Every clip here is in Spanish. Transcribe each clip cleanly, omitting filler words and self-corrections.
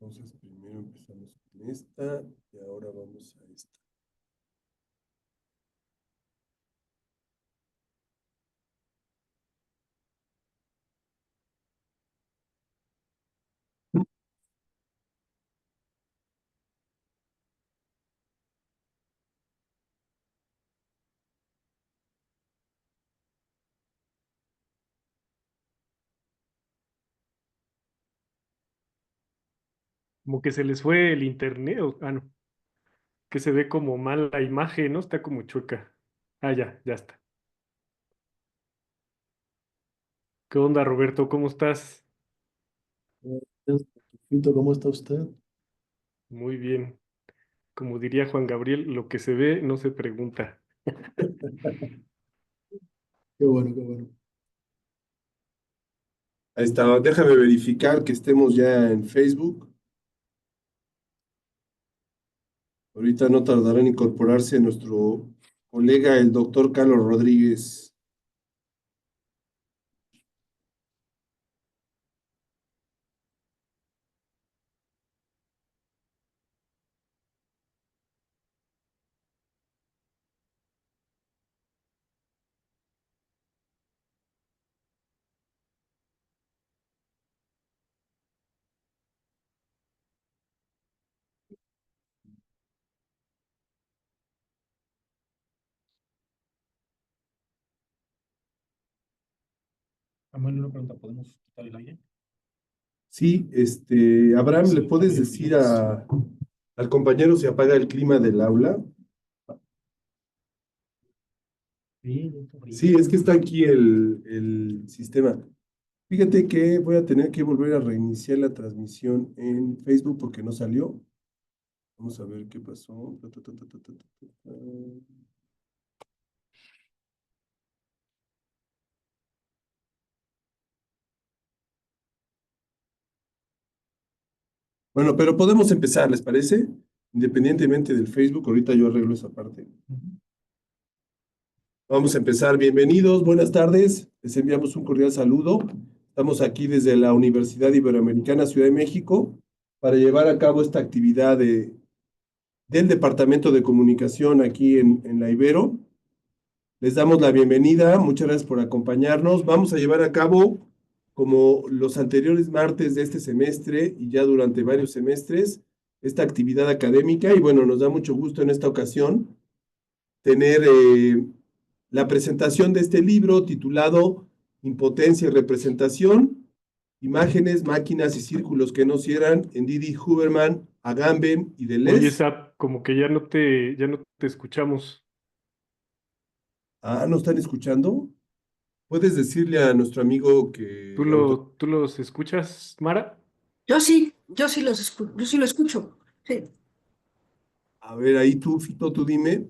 Entonces, primero empezamos con esta y ahora vamos a esta. Como que se les fue el internet, no, que se ve como mal la imagen, ¿no? Está como chueca. Ah, ya está. ¿Qué onda, Roberto? ¿Cómo estás? Fito, ¿cómo está usted? Muy bien. Como diría Juan Gabriel, lo que se ve no se pregunta. Qué bueno, qué bueno. Ahí está, déjame verificar que estemos ya en Facebook. Ahorita no tardará en incorporarse nuestro colega, el doctor Carlos Rodríguez. Samuel, una pregunta, ¿podemos quitar el aire? Sí, Abraham, ¿le Sí, puedes también, decir al compañero si apaga el clima del aula? sí, no está frío. Sí, es que está aquí el sistema. Fíjate que voy a tener que volver a reiniciar la transmisión en Facebook porque no salió. Vamos a ver qué pasó. Bueno, pero podemos empezar, ¿les parece? Independientemente del Facebook, ahorita yo arreglo esa parte. Ujú. Vamos a empezar. Bienvenidos, buenas tardes. Les enviamos un cordial saludo. Estamos aquí desde la Universidad Iberoamericana Ciudad de México para llevar a cabo esta actividad del Departamento de Comunicación aquí en la Ibero. Les damos la bienvenida, muchas gracias por acompañarnos. Vamos a llevar a cabo, como los anteriores martes de este semestre y ya durante varios semestres, esta actividad académica. Y bueno, nos da mucho gusto en esta ocasión tener la presentación de este libro titulado Impotencia y Representación, Imágenes, Máquinas y Círculos que no cierran, en Didi Huberman, Agamben y Oye, Deleuze. Zap, como que ya no te escuchamos. Ah, ¿no están escuchando? ¿Puedes decirle a nuestro amigo que ¿Tú los escuchas, Mara? Yo sí lo escucho. Sí. A ver, ahí tú, Fito, tú dime.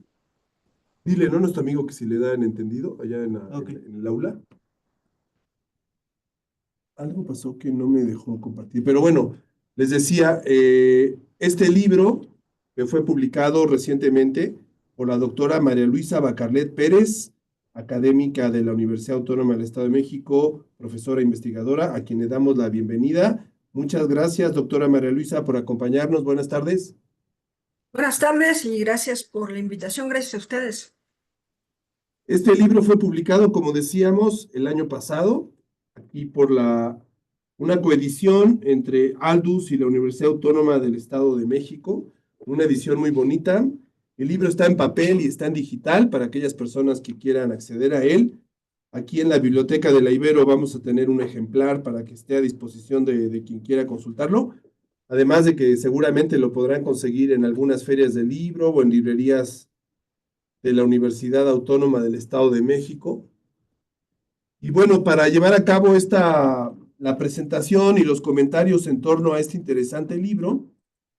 Dile, ¿no? A nuestro amigo que si le dan entendido allá Ok. en el aula. Algo pasó que no me dejó compartir. Pero bueno, les decía, este libro que fue publicado recientemente por la doctora María Luisa Bacarlet Pérez, académica de la Universidad Autónoma del Estado de México, profesora e investigadora, a quien le damos la bienvenida. Muchas gracias, doctora María Luisa, por acompañarnos. Buenas tardes. Buenas tardes y gracias por la invitación. Gracias a ustedes. Este libro fue publicado, como decíamos, el año pasado, aquí por una coedición entre Aldus y la Universidad Autónoma del Estado de México, una edición muy bonita. El libro está en papel y está en digital para aquellas personas que quieran acceder a él. Aquí en la biblioteca de la Ibero vamos a tener un ejemplar para que esté a disposición de quien quiera consultarlo. Además de que seguramente lo podrán conseguir en algunas ferias de libro o en librerías de la Universidad Autónoma del Estado de México. Y bueno, para llevar a cabo la presentación y los comentarios en torno a este interesante libro,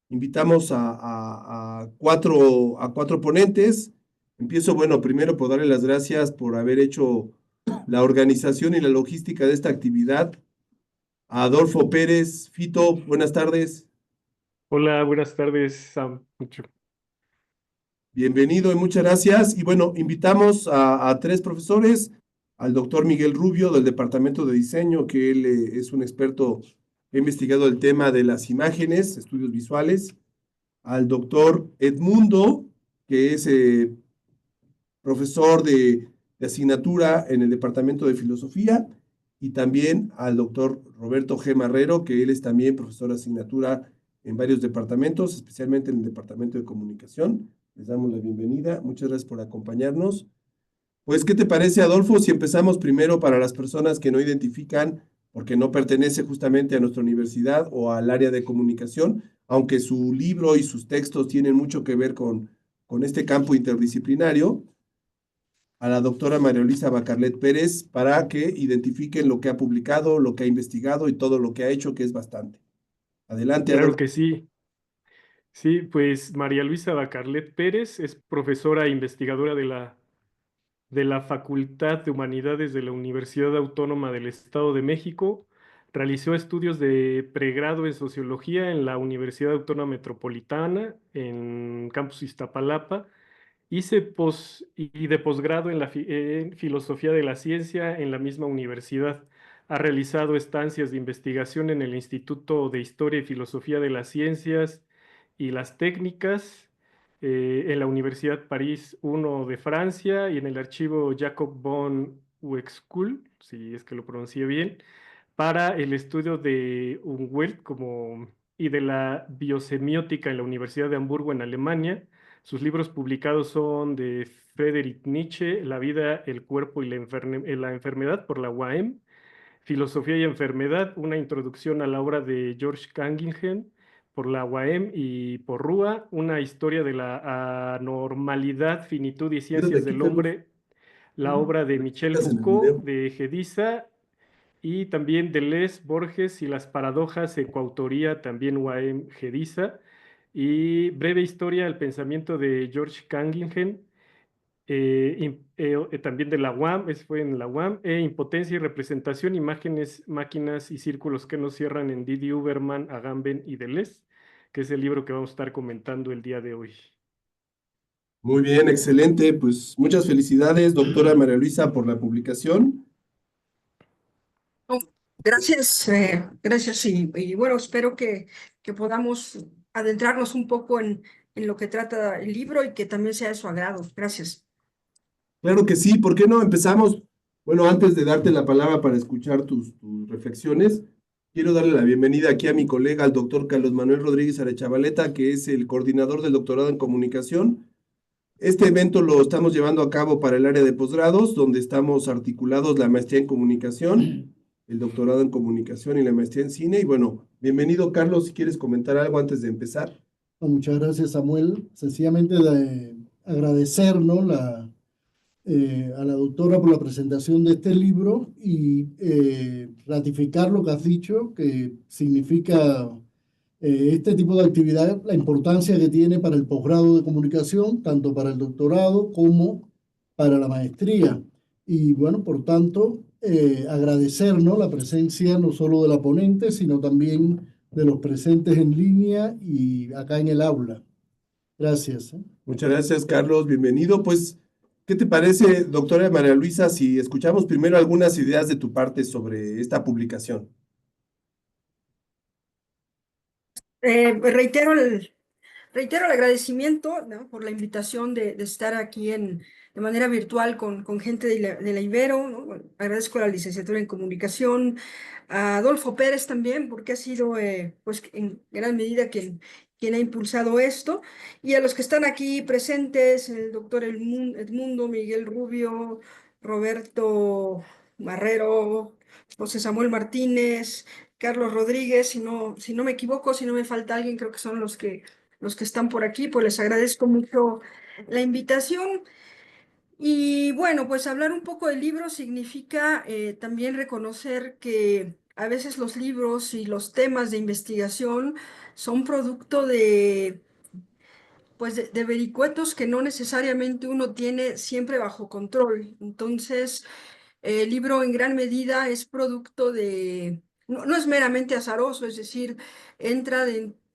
invitamos a cuatro ponentes. Empiezo, bueno, primero por darle las gracias por haber hecho la organización y la logística de esta actividad. A Adolfo Pérez, Fito, buenas tardes. Hola, buenas tardes, Sam. Bienvenido y muchas gracias. Y bueno, invitamos a tres profesores, al doctor Miguel Rubio del Departamento de Diseño, que él es un experto que ha investigado el tema de las imágenes, estudios visuales, al doctor Edmundo, que es profesor de asignatura en el Departamento de Filosofía, y también al doctor Roberto G. Marrero, que él es también profesor de asignatura en varios departamentos, especialmente en el Departamento de Comunicación. Les damos la bienvenida. Muchas gracias por acompañarnos. Pues, ¿qué te parece, Adolfo, si empezamos primero para las personas que no identifican, porque no pertenece justamente a nuestra universidad o al área de comunicación, aunque su libro y sus textos tienen mucho que ver con este campo interdisciplinario, a la doctora María Luisa Bacarlet Pérez para que identifiquen lo que ha publicado, lo que ha investigado y todo lo que ha hecho, que es bastante. Adelante, Claro Adolfo. que sí. Sí, pues María Luisa Bacarlet Pérez es profesora e investigadora de la Facultad de Humanidades de la Universidad Autónoma del Estado de México. Realizó estudios de pregrado en Sociología en la Universidad Autónoma Metropolitana, en Campus Iztapalapa. Y de posgrado en Filosofía de la Ciencia en la misma universidad. Ha realizado estancias de investigación en el Instituto de Historia y Filosofía de las Ciencias y las Técnicas, en la Universidad París I de Francia y en el archivo Jacob von Uexküll, si es que lo pronuncié bien, para el estudio de Umwelt y de la biosemiótica en la Universidad de Hamburgo, en Alemania. Sus libros publicados son de Friedrich Nietzsche, La vida, el cuerpo y la enfermedad, por la UAM, Filosofía y enfermedad, una introducción a la obra de George Cangigen, por la UAM y por RUA, una historia de la anormalidad, finitud y Quédate ciencias aquí, del Carlos. hombre, la obra de Michel Estás en el Foucault, video. de Gediza, y también Deleuze, Borges y las paradojas, coautoría también UAM Gediza, y breve historia del pensamiento de George Cangigen, también de la UAM, fue en la UAM, impotencia y representación, imágenes, máquinas y círculos que nos cierran, en Didi Uberman, Agamben y Deleuze, que es el libro que vamos a estar comentando el día de hoy. Muy bien, excelente. Pues muchas felicidades, doctora María Luisa, por la publicación. Oh, gracias, gracias y bueno, espero que podamos adentrarnos un poco en lo que trata el libro y que también sea de su agrado. Gracias. Claro que sí, ¿por qué no empezamos? Bueno, antes de darte la palabra para escuchar tus reflexiones, quiero darle la bienvenida aquí a mi colega, al doctor Carlos Manuel Rodríguez Arechavaleta, que es el coordinador del doctorado en comunicación. Este evento lo estamos llevando a cabo para el área de posgrados, donde estamos articulados la maestría en comunicación, el doctorado en comunicación y la maestría en cine. Y bueno, bienvenido, Carlos, si quieres comentar algo antes de empezar. Muchas gracias, Samuel. Sencillamente agradecer, ¿no? A la doctora por la presentación de este libro y ratificar lo que has dicho, que significa este tipo de actividad, la importancia que tiene para el posgrado de comunicación, tanto para el doctorado como para la maestría. Y bueno, por tanto, agradecer, ¿no? La presencia no solo de la ponente, sino también de los presentes en línea y acá en el aula. Gracias. Muchas gracias, Carlos. Bienvenido. Pues, ¿qué te parece, doctora María Luisa, si escuchamos primero algunas ideas de tu parte sobre esta publicación? Reitero el agradecimiento, ¿no? Por la invitación de estar aquí de manera virtual con gente de la Ibero, ¿no? Bueno, agradezco a la licenciatura en comunicación, a Adolfo Pérez también, porque ha sido pues, en gran medida quien ha impulsado esto, y a los que están aquí presentes, el doctor Edmundo, Miguel Rubio, Roberto Marrero, José Samuel Martínez, Carlos Rodríguez, si no me equivoco, si no me falta alguien, creo que son los que están por aquí, pues les agradezco mucho la invitación. Y bueno, pues hablar un poco del libro significa también reconocer que a veces los libros y los temas de investigación son producto de vericuetos que no necesariamente uno tiene siempre bajo control. Entonces, el libro en gran medida es producto no es meramente azaroso, es decir, entra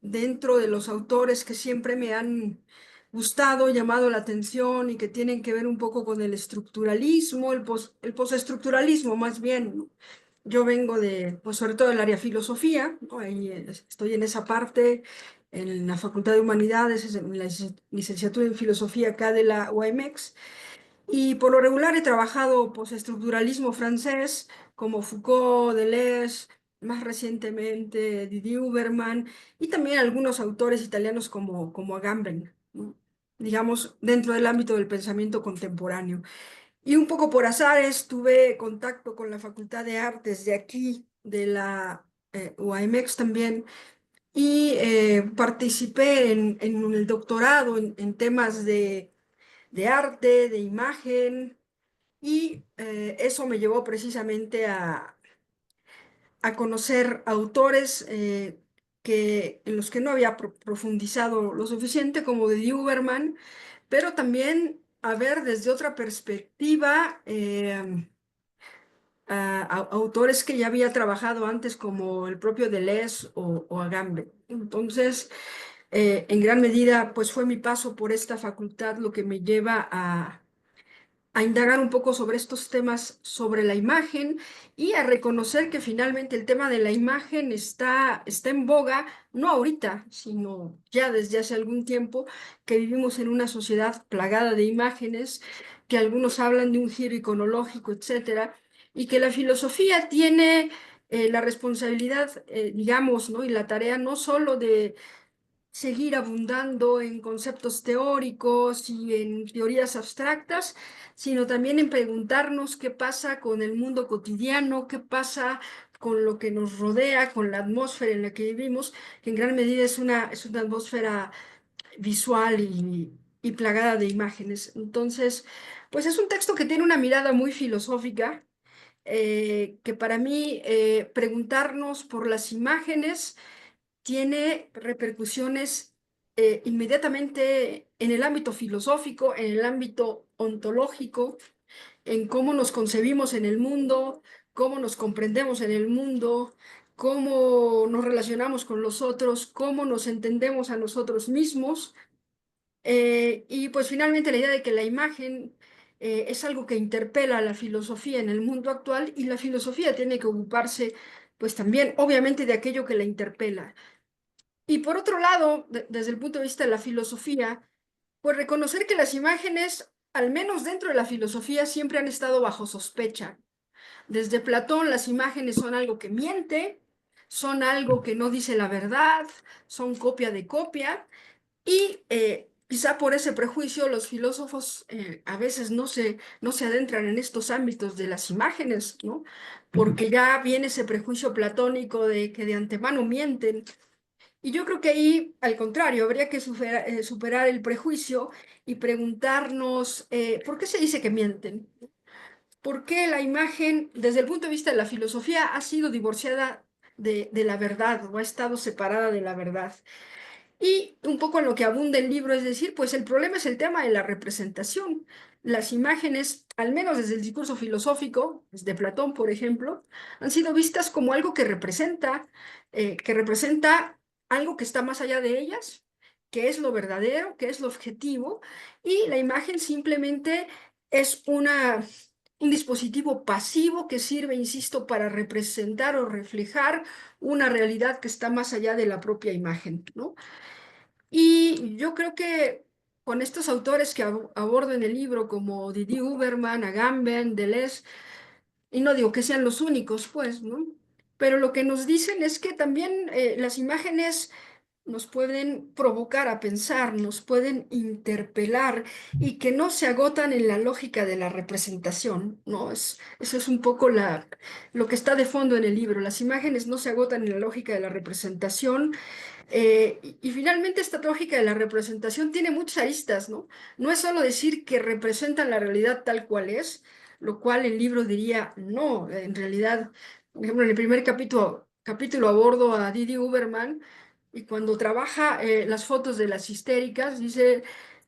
dentro de los autores que siempre me han gustado, llamado la atención y que tienen que ver un poco con el estructuralismo, el postestructuralismo más bien, ¿no? Yo vengo de, pues sobre todo del área filosofía, ¿no? Ahí, estoy en esa parte, en la Facultad de Humanidades, en la licenciatura en filosofía acá de la UAMX. Y por lo regular he trabajado postestructuralismo francés, como Foucault, Deleuze, más recientemente Didier Huberman, y también algunos autores italianos como Agamben, ¿no? Digamos, dentro del ámbito del pensamiento contemporáneo. Y un poco por azares tuve contacto con la Facultad de Artes de aquí, de la UAMX también, y participé en el doctorado en temas de arte, de imagen, y eso me llevó precisamente a conocer autores en los que no había profundizado lo suficiente, como de Huberman, pero también a ver desde otra perspectiva autores que ya había trabajado antes, como el propio Deleuze o Agamben. Entonces, en gran medida, pues fue mi paso por esta facultad lo que me lleva a indagar un poco sobre estos temas, sobre la imagen, y a reconocer que finalmente el tema de la imagen está en boga, no ahorita, sino ya desde hace algún tiempo, que vivimos en una sociedad plagada de imágenes, que algunos hablan de un giro iconológico, etcétera, y que la filosofía tiene la responsabilidad, digamos, ¿no? Y la tarea no solo de seguir abundando en conceptos teóricos y en teorías abstractas, sino también en preguntarnos qué pasa con el mundo cotidiano, qué pasa con lo que nos rodea, con la atmósfera en la que vivimos, que en gran medida es una atmósfera visual y plagada de imágenes. Entonces, pues es un texto que tiene una mirada muy filosófica, que para mí preguntarnos por las imágenes tiene repercusiones inmediatamente en el ámbito filosófico, en el ámbito ontológico, en cómo nos concebimos en el mundo, cómo nos comprendemos en el mundo, cómo nos relacionamos con los otros, cómo nos entendemos a nosotros mismos. Y pues finalmente la idea de que la imagen es algo que interpela a la filosofía en el mundo actual, y la filosofía tiene que ocuparse pues también obviamente de aquello que la interpela. Y por otro lado, desde el punto de vista de la filosofía, pues reconocer que las imágenes, al menos dentro de la filosofía, siempre han estado bajo sospecha. Desde Platón, las imágenes son algo que miente, son algo que no dice la verdad, son copia de copia, y quizá por ese prejuicio los filósofos a veces no se adentran en estos ámbitos de las imágenes, ¿no? Porque ya viene ese prejuicio platónico de que de antemano mienten. Y yo creo que ahí, al contrario, habría que superar el prejuicio y preguntarnos ¿por qué se dice que mienten? ¿Por qué la imagen, desde el punto de vista de la filosofía, ha sido divorciada de la verdad o ha estado separada de la verdad? Y un poco en lo que abunda el libro, es decir, pues el problema es el tema de la representación. Las imágenes, al menos desde el discurso filosófico, desde Platón, por ejemplo, han sido vistas como algo que representa algo que está más allá de ellas, que es lo verdadero, que es lo objetivo, y la imagen simplemente es un dispositivo pasivo que sirve, insisto, para representar o reflejar una realidad que está más allá de la propia imagen, ¿no? Y yo creo que con estos autores que abordo en el libro, como Didier Huberman, Agamben, Deleuze, y no digo que sean los únicos, pues, ¿no? Pero lo que nos dicen es que también las imágenes nos pueden provocar a pensar, nos pueden interpelar, y que no se agotan en la lógica de la representación, ¿no? Eso es un poco lo que está de fondo en el libro. Las imágenes no se agotan en la lógica de la representación, y finalmente esta lógica de la representación tiene muchas aristas, ¿no? No es solo decir que representan la realidad tal cual es, lo cual el libro diría no. En realidad, por ejemplo, en el primer capítulo abordo a Didi Huberman, y cuando trabaja las fotos de las histéricas, dice,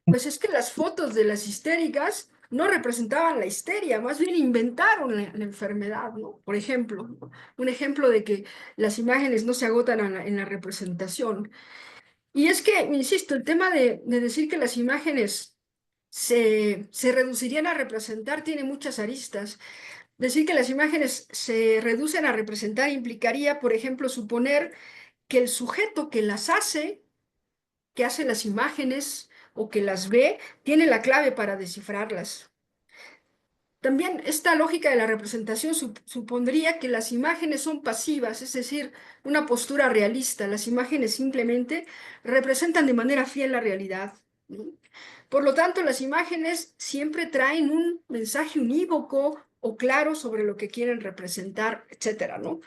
pues es que las fotos de las histéricas no representaban la histeria, más bien inventaron la enfermedad, ¿no? Por ejemplo, ¿no? Un ejemplo de que las imágenes no se agotan en la representación. Y es que, insisto, el tema de decir que las imágenes se reducirían a representar tiene muchas aristas. Decir que las imágenes se reducen a representar implicaría, por ejemplo, suponer que el sujeto que las hace, que hace las imágenes o que las ve, tiene la clave para descifrarlas. También esta lógica de la representación supondría que las imágenes son pasivas, es decir, una postura realista. Las imágenes simplemente representan de manera fiel la realidad, ¿no? Por lo tanto, las imágenes siempre traen un mensaje unívoco o claro sobre lo que quieren representar, etcétera, ¿no?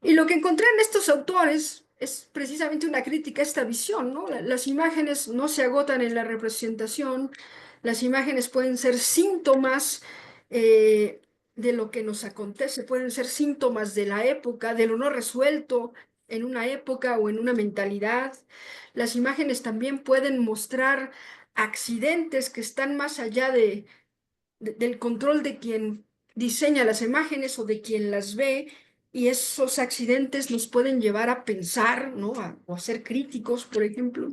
Y lo que encontré en estos autores es precisamente una crítica a esta visión, ¿no? Las imágenes no se agotan en la representación, las imágenes pueden ser síntomas eh, de lo que nos acontece, pueden ser síntomas de la época, de lo no resuelto en una época o en una mentalidad. Las imágenes también pueden mostrar accidentes que están más allá del control de quien diseña las imágenes o de quien las ve, y esos accidentes nos pueden llevar a pensar, ¿no? O a ser críticos, por ejemplo.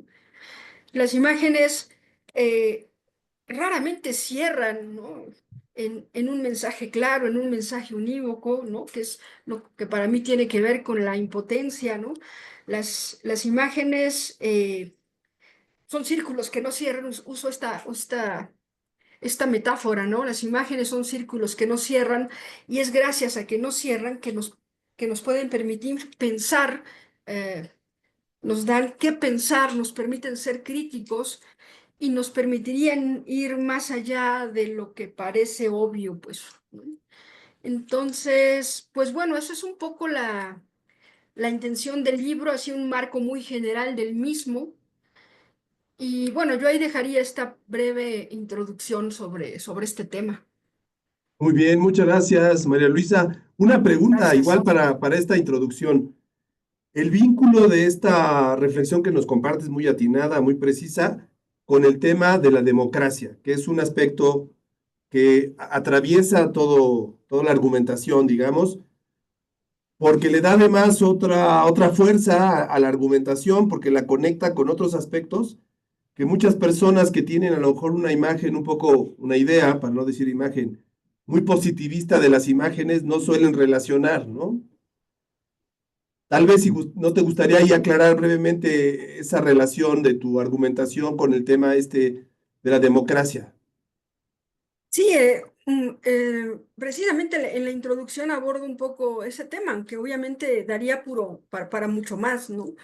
Las imágenes raramente cierran, ¿no? En un mensaje claro, en un mensaje unívoco, ¿no? Que es lo que para mí tiene que ver con la impotencia, ¿no? Las imágenes son círculos que no cierran. Uso esta metáfora, ¿no? Las imágenes son círculos que no cierran, y es gracias a que no cierran que nos pueden permitir pensar, eh, nos dan qué pensar, nos permiten ser críticos y nos permitirían ir más allá de lo que parece obvio, pues, ¿no? Entonces, pues bueno, eso es un poco la intención del libro, así un marco muy general del mismo. Y bueno, yo ahí dejaría esta breve introducción sobre este tema. Muy bien, muchas gracias, María Luisa. Una pregunta Gracias. igual para esta introducción. El vínculo de esta reflexión que nos compartes muy atinada, muy precisa, con el tema de la democracia, que es un aspecto que atraviesa toda la argumentación, digamos, porque le da además otra fuerza a la argumentación, porque la conecta con otros aspectos que muchas personas que tienen a lo mejor una imagen, un poco, una idea, para no decir imagen, muy positivista de las imágenes, no suelen relacionar, ¿no? Tal vez si no te gustaría ahí aclarar brevemente esa relación de tu argumentación con el tema este de la democracia. Sí, precisamente en la introducción abordo un poco ese tema, aunque obviamente daría puro para mucho más, ¿no?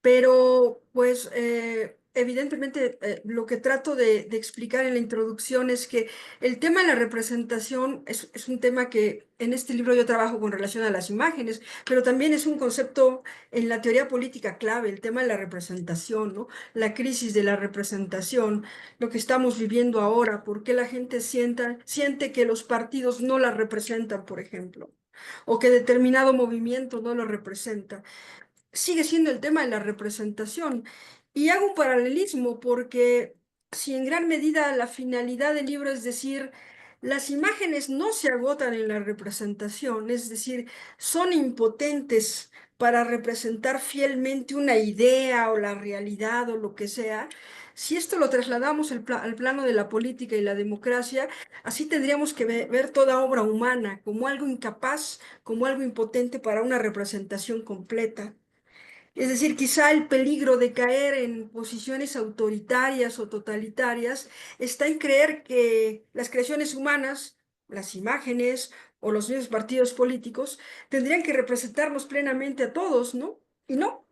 Pero, pues, evidentemente, lo que trato de explicar en la introducción es que el tema de la representación es un tema que en este libro yo trabajo con relación a las imágenes, pero también es un concepto en la teoría política clave, el tema de la representación, ¿no? La crisis de la representación, lo que estamos viviendo ahora, por qué la gente siente que los partidos no la representan, por ejemplo, o que determinado movimiento no lo representa. Sigue siendo el tema de la representación. Y hago un paralelismo porque si en gran medida la finalidad del libro es decir, las imágenes no se agotan en la representación, es decir, son impotentes para representar fielmente una idea o la realidad o lo que sea. Si esto lo trasladamos al plano de la política y la democracia, así tendríamos que ver toda obra humana como algo incapaz, como algo impotente para una representación completa. Es decir, quizá el peligro de caer en posiciones autoritarias o totalitarias está en creer que las creaciones humanas, las imágenes o los mismos partidos políticos tendrían que representarnos plenamente a todos, ¿no? Y no.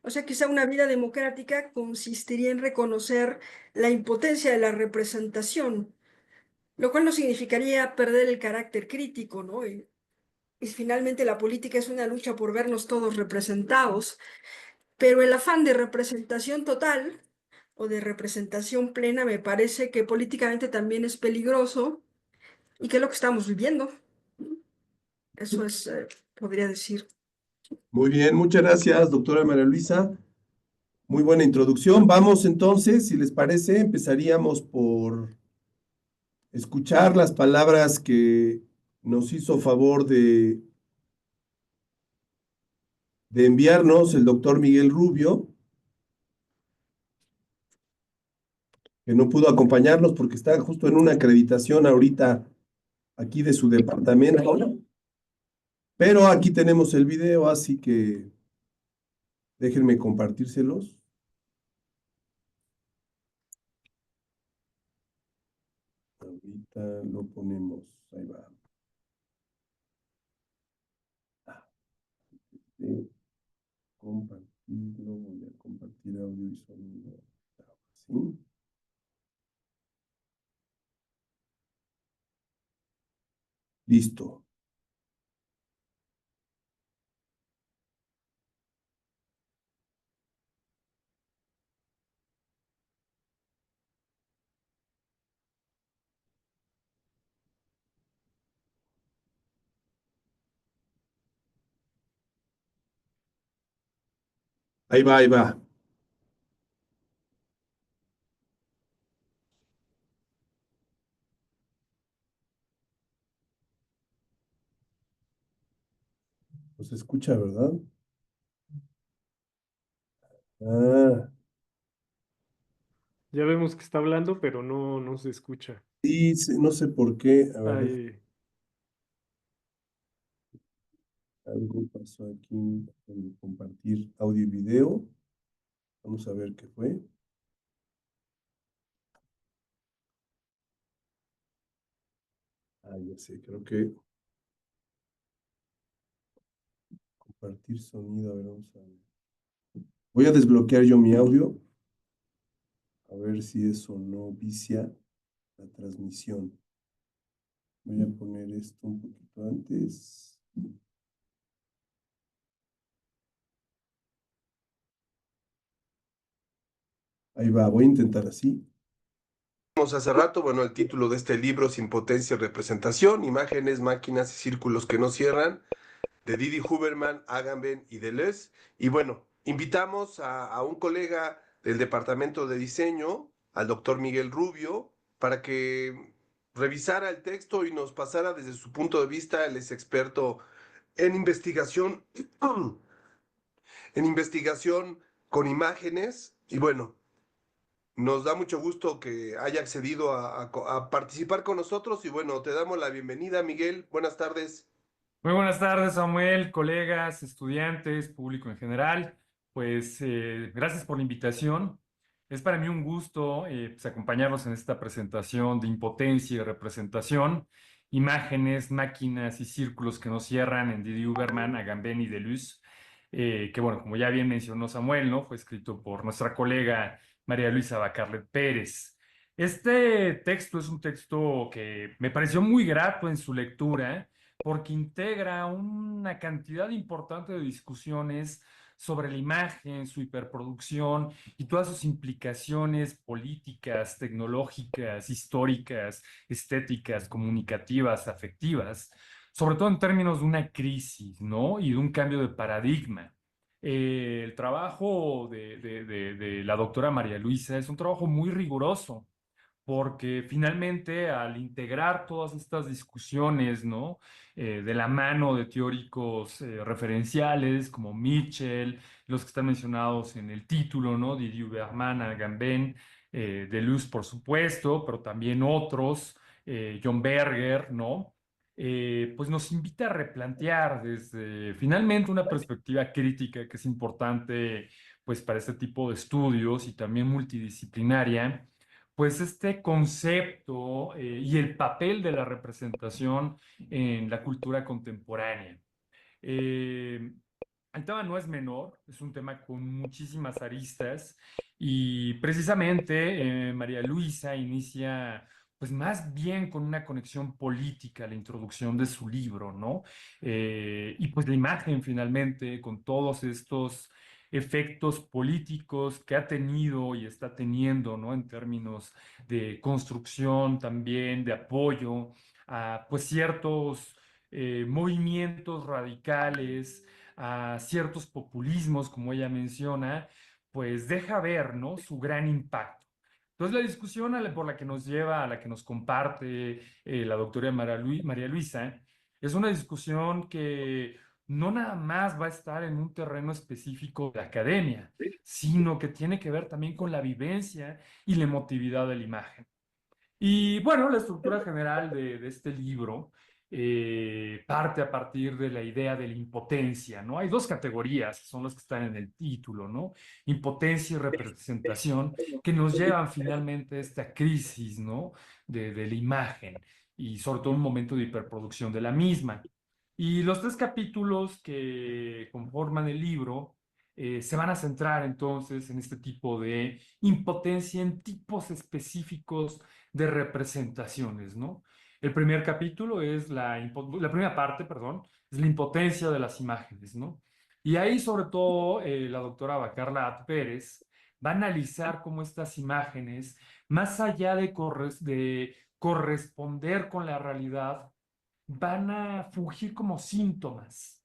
O sea, quizá una vida democrática consistiría en reconocer la impotencia de la representación, lo cual no significaría perder el carácter crítico, ¿no? Y finalmente la política es una lucha por vernos todos representados, pero el afán de representación total o de representación plena me parece que políticamente también es peligroso y que es lo que estamos viviendo. Eso es, podría decir. Muy bien, muchas gracias, doctora María Luisa. Muy buena introducción. Vamos entonces, si les parece, empezaríamos por escuchar las palabras que nos hizo favor de enviarnos el doctor Miguel Rubio, que no pudo acompañarnos porque está justo en una acreditación ahorita aquí de su departamento. Pero aquí tenemos el video, así que déjenme compartírselos. Ahorita lo ponemos, ahí va. Compartirlo, voy a compartir audio y sonido. ¿Sí? Listo. Ahí va, ahí va. Pues se escucha, ¿verdad? Ah, Ya vemos que está hablando, pero no se escucha. sí, no sé por qué. A ver, Ay, algo pasó aquí en compartir audio y video. Vamos a ver qué fue. Ah, ya sé, creo que compartir sonido. A ver, vamos a ver. Voy a desbloquear yo mi audio. A ver si eso no vicia la transmisión. Voy a poner esto un poquito antes. Ahí va, voy a intentar así. Hace rato, bueno, el título de este libro, Sin potencia y representación, imágenes, máquinas y círculos que no cierran, de Didi Huberman, Agamben y Deleuze. Y bueno, invitamos a un colega del departamento de diseño, al doctor Miguel Rubio, para que revisara el texto y nos pasara desde su punto de vista. Él es experto en investigación, en investigación con imágenes. Y bueno, nos da mucho gusto que haya accedido a participar con nosotros. Y bueno, te damos la bienvenida, Miguel. Buenas tardes. Muy buenas tardes, Samuel, colegas, estudiantes, público en general. Pues gracias por la invitación. Es para mí un gusto pues, acompañarlos en esta presentación de impotencia y representación, imágenes, máquinas y círculos que nos cierran en Didi Huberman, Agamben y Deleuze, que bueno, como ya bien mencionó Samuel, ¿no? Fue escrito por nuestra colega María Luisa Bacarlet Pérez. Este texto es un texto que me pareció muy grato en su lectura porque integra una cantidad importante de discusiones sobre la imagen, su hiperproducción y todas sus implicaciones políticas, tecnológicas, históricas, estéticas, comunicativas, afectivas, sobre todo en términos de una crisis, ¿no? Y de un cambio de paradigma. El trabajo de la doctora María Luisa es un trabajo muy riguroso porque finalmente al integrar todas estas discusiones, ¿no? De la mano de teóricos referenciales como Mitchell, los que están mencionados en el título, ¿no? Didier Berman, Agamben, Deleuze, por supuesto, pero también otros, John Berger, ¿no? Pues nos invita a replantear desde finalmente una perspectiva crítica que es importante pues para este tipo de estudios y también multidisciplinaria pues este concepto y el papel de la representación en la cultura contemporánea. Eh, el tema no es menor, es un tema con muchísimas aristas y precisamente María Luisa inicia pues más bien con una conexión política, la introducción de su libro, ¿no? Y pues la imagen finalmente con todos estos efectos políticos que ha tenido y está teniendo, ¿no? En términos de construcción también, de apoyo a pues ciertos movimientos radicales, a ciertos populismos, como ella menciona, pues deja ver, ¿no? Su gran impacto. Entonces, la discusión por la que nos lleva, a la que nos comparte la doctora María Luisa, es una discusión que no nada más va a estar en un terreno específico de academia, sino que tiene que ver también con la vivencia y la emotividad de la imagen. Y bueno, la estructura general de este libro parte a partir de la idea de la impotencia, ¿no? Hay dos categorías, que son las que están en el título, ¿no? Impotencia y representación, que nos llevan finalmente a esta crisis, ¿no? De la imagen y sobre todo un momento de hiperproducción de la misma. Y los tres capítulos que conforman el libro se van a centrar entonces en este tipo de impotencia en tipos específicos de representaciones, ¿no? El primer capítulo es la primera parte, perdón, es la impotencia de las imágenes, ¿no? Y ahí sobre todo la doctora Bacarla Pérez va a analizar cómo estas imágenes, más allá de corresponder con la realidad, van a fungir como síntomas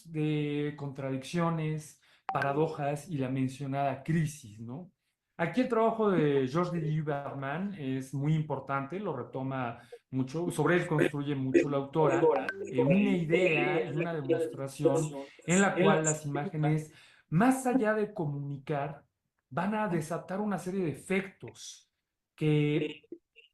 de contradicciones, paradojas y la mencionada crisis, ¿no? Aquí el trabajo de Georges de Huberman es muy importante, lo retoma mucho, sobre él construye mucho la autora, una idea y una demostración en la cual las imágenes, más allá de comunicar, van a desatar una serie de efectos que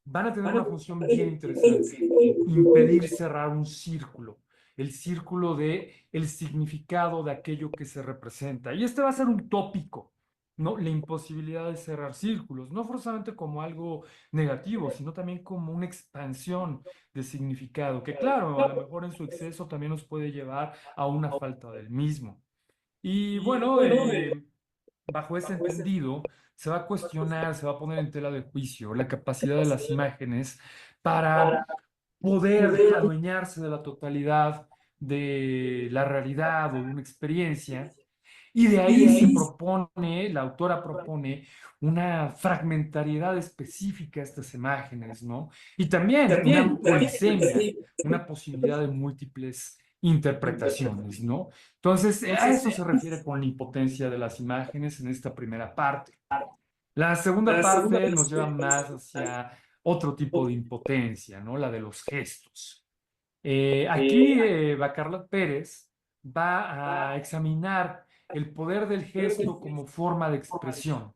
van a tener una función bien interesante: impedir cerrar un círculo, el círculo de el significado de aquello que se representa. Y este va a ser un tópico, ¿no? La imposibilidad de cerrar círculos, no forzosamente como algo negativo, sino también como una expansión de significado, que claro, a lo mejor en su exceso también nos puede llevar a una falta del mismo. Y bueno, bajo ese entendido, se va a cuestionar, se va a poner en tela de juicio la capacidad de las imágenes para poder adueñarse de la totalidad de la realidad o de una experiencia. Y de ahí la autora propone una fragmentariedad específica a estas imágenes, ¿no? Y también una polisemia, una posibilidad de múltiples interpretaciones, ¿no? Entonces, a eso se refiere con la impotencia de las imágenes en esta primera parte. La segunda parte nos lleva más hacia otro tipo de impotencia, ¿no? La de los gestos. Aquí Bacarlat Pérez va a examinar el poder del gesto como forma de expresión,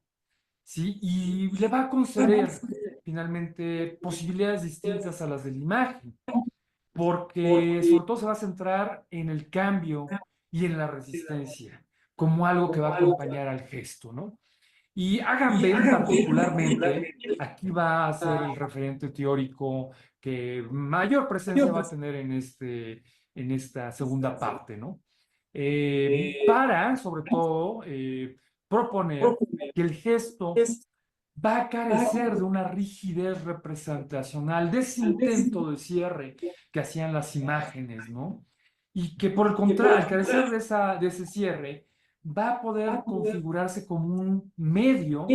¿sí? Y le va a conceder finalmente posibilidades distintas a las de la imagen, porque sobre todo se va a centrar en el cambio y en la resistencia, como algo que va a acompañar al gesto, ¿no? Y Agamben particularmente, aquí va a ser el referente teórico que mayor presencia va a tener en esta segunda parte, ¿no? Para, sobre todo, proponer que el gesto va a carecer de una rigidez representacional, de ese intento de cierre que hacían las imágenes, ¿no? Y que por el contrario, al carecer de ese cierre, va a poder configurarse como un medio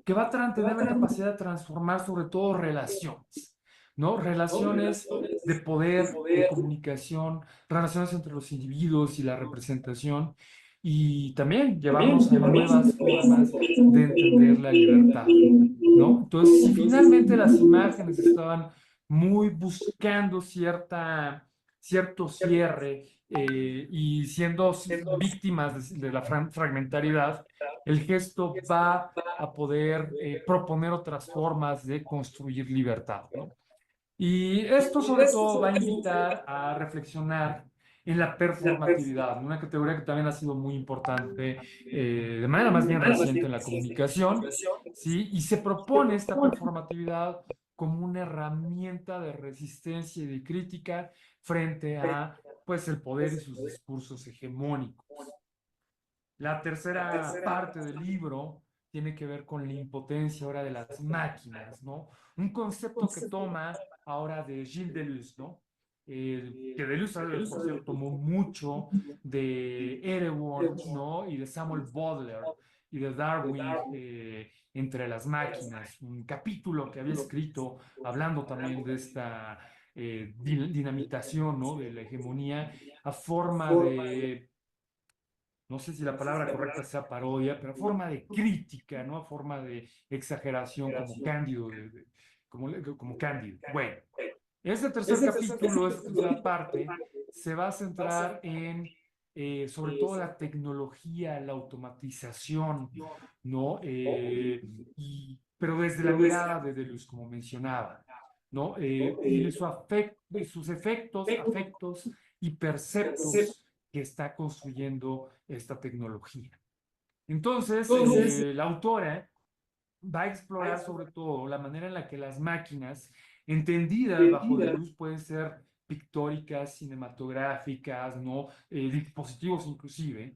que va a tener la capacidad de transformar sobre todo relaciones, ¿no? Relaciones de poder, de comunicación, relaciones entre los individuos y la representación, y también llevarnos a nuevas formas de entender la libertad, ¿no? Entonces, si finalmente las imágenes estaban muy buscando cierto cierre y siendo víctimas de la fragmentariedad, el gesto va a poder proponer otras formas de construir libertad, ¿no? Y esto sobre todo va a invitar a reflexionar en la performatividad, una categoría que también ha sido muy importante de manera más bien reciente en la comunicación, ¿sí? Y se propone esta performatividad como una herramienta de resistencia y de crítica frente a, pues, el poder y sus discursos hegemónicos. La tercera parte del libro tiene que ver con la impotencia ahora de las máquinas, ¿no? Un concepto que toma ahora de Gilles Deleuze, ¿no? Que Deleuze, por cierto, tomó mucho de Erewhon, ¿no? Y de Samuel Butler y de Darwin, entre las máquinas, un capítulo que había escrito hablando también de esta dinamitación, ¿no? De la hegemonía a forma de, no sé si la palabra correcta sea parodia, pero forma de crítica, ¿no? Forma de exageración, como Cándido, como Cándido. Bueno, este tercer capítulo, esta tercera parte, se va a centrar en, sobre todo, la tecnología, la automatización, ¿no? Y pero desde la mirada de Deleuze, como mencionaba, ¿no? Y sus efectos, afectos y perceptos que está construyendo esta tecnología. Entonces, la autora va a explorar sobre todo la manera en la que las máquinas, entendidas bajo Deleuze, pueden ser pictóricas, cinematográficas, ¿no? Dispositivos inclusive,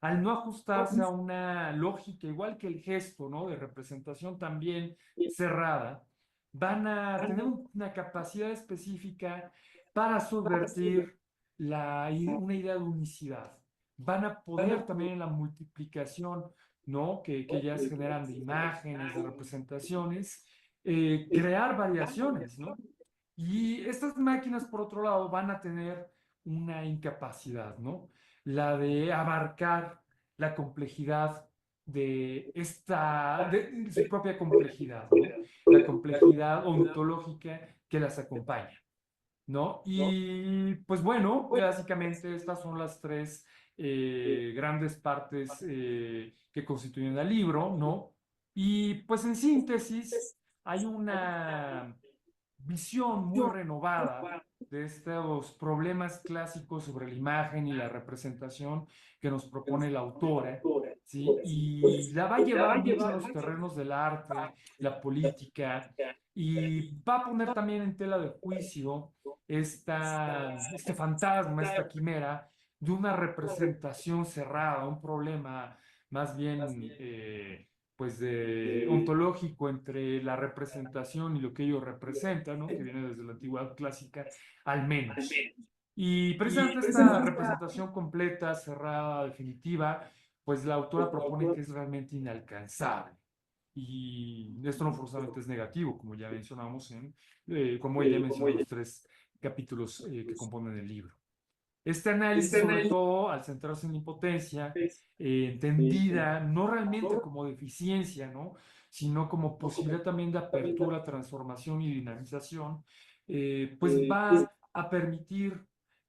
al no ajustarse a una lógica, igual que el gesto, ¿no? De representación también cerrada, van a tener una capacidad específica para subvertir una idea de unicidad. Van a poder también en la multiplicación, ¿no? Que ellas generan de imágenes, de representaciones, crear variaciones, ¿no? Y estas máquinas, por otro lado, van a tener una incapacidad, ¿no? La de abarcar la complejidad de su propia complejidad, ¿no? La complejidad ontológica que las acompaña, ¿no? Y pues bueno, básicamente estas son las tres grandes partes que constituyen el libro, ¿no? Y pues en síntesis hay una visión muy renovada de estos problemas clásicos sobre la imagen y la representación que nos propone la autora, ¿sí? Y la va a llevar mucho a los terrenos del arte, la política, y va a poner también en tela de juicio este fantasma, esta quimera de una representación cerrada, un problema más bien pues ontológico entre la representación y lo que ello representa, ¿no? Que viene desde la antigüedad clásica, al menos. Y precisamente esta representación completa, cerrada, definitiva, pues la autora propone que es realmente inalcanzable. Y esto no forzosamente es negativo, como ya mencionamos como ella menciona en los tres capítulos que componen el libro. Este análisis, sobre todo, al centrarse en la impotencia, entendida no realmente como deficiencia, ¿no? Sino como posibilidad también de apertura, transformación y dinamización, pues va a permitir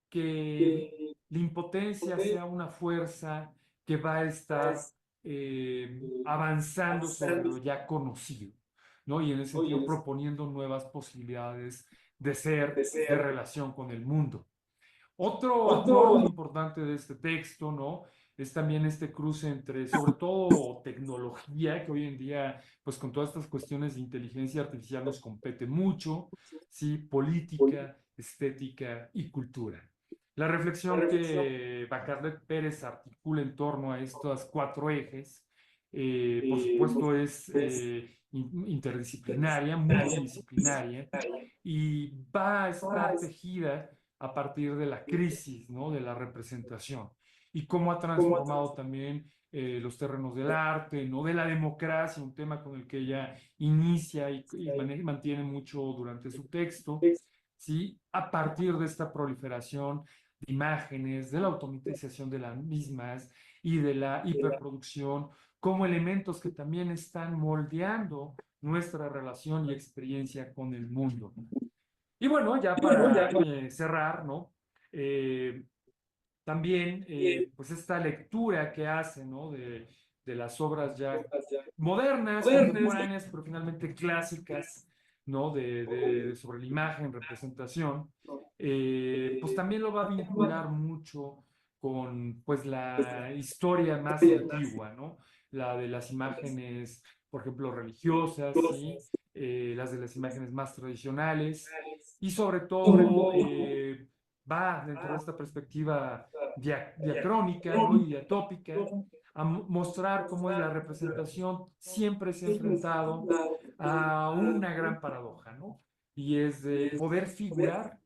que la impotencia sea una fuerza que va a estar avanzando sobre lo ya conocido, ¿no? Y en ese sentido proponiendo nuevas posibilidades de ser, de relación con el mundo. Otro aporte importante de este texto, ¿no? Es también este cruce entre, sobre todo, tecnología, que hoy en día, pues con todas estas cuestiones de inteligencia artificial nos compete mucho, ¿sí? Política, estética y cultura. La reflexión que Bacarlet Pérez articula en torno a estos cuatro ejes, por supuesto, es interdisciplinaria, multidisciplinaria, y va a estar tejida a partir de la crisis, ¿no? De la representación y cómo ha transformado también los terrenos del arte, ¿no? De la democracia, un tema con el que ella inicia y mantiene mucho durante su texto, ¿sí? A partir de esta proliferación de imágenes, de la automatización de las mismas y de la hiperproducción como elementos que también están moldeando nuestra relación y experiencia con el mundo. Y bueno, ya para cerrar, ¿no? También, pues esta lectura que hace, ¿no? De las obras ya modernas, contemporáneas, pero finalmente clásicas, ¿no? Sobre la imagen, representación, pues también lo va a vincular mucho con, pues, la historia más antigua, ¿no? La de las imágenes, por ejemplo, religiosas, ¿sí? Las de las imágenes más tradicionales y sobre todo va dentro de esta perspectiva diacrónica, ¿no? Y diatópica a mostrar cómo la representación siempre se ha enfrentado a una gran paradoja, ¿no? Y es de poder figurar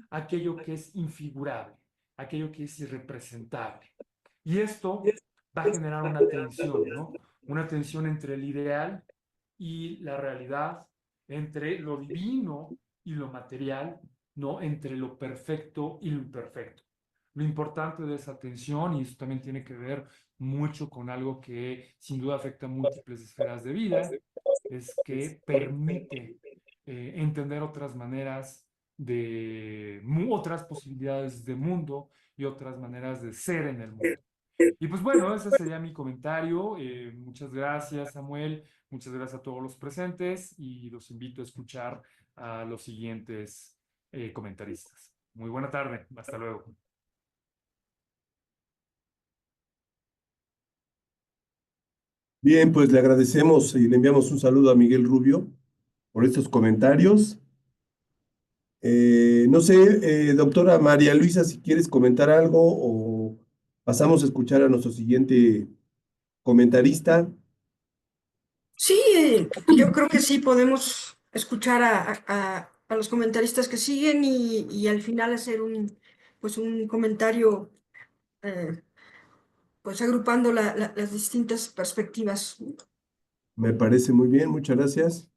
aquello que es infigurable, aquello que es irrepresentable. Y esto va a generar una tensión, ¿no? Una tensión entre el ideal y la realidad, entre lo divino y lo material, ¿no? Entre lo perfecto y lo imperfecto. Lo importante de esa tensión, y eso también tiene que ver mucho con algo que sin duda afecta múltiples esferas de vida, es que permite entender otras maneras otras posibilidades de mundo y otras maneras de ser en el mundo. Y pues bueno, ese sería mi comentario. Muchas gracias, Samuel. Muchas gracias a todos los presentes y los invito a escuchar a los siguientes comentaristas. Muy buena tarde. Hasta luego. Bien, pues le agradecemos y le enviamos un saludo a Miguel Rubio por estos comentarios. No sé, doctora María Luisa, si quieres comentar algo o pasamos a escuchar a nuestro siguiente comentarista. Sí, yo creo que sí podemos escuchar a los comentaristas que siguen y al final hacer pues un comentario, eh, pues agrupando las distintas perspectivas. Me parece muy bien, muchas gracias.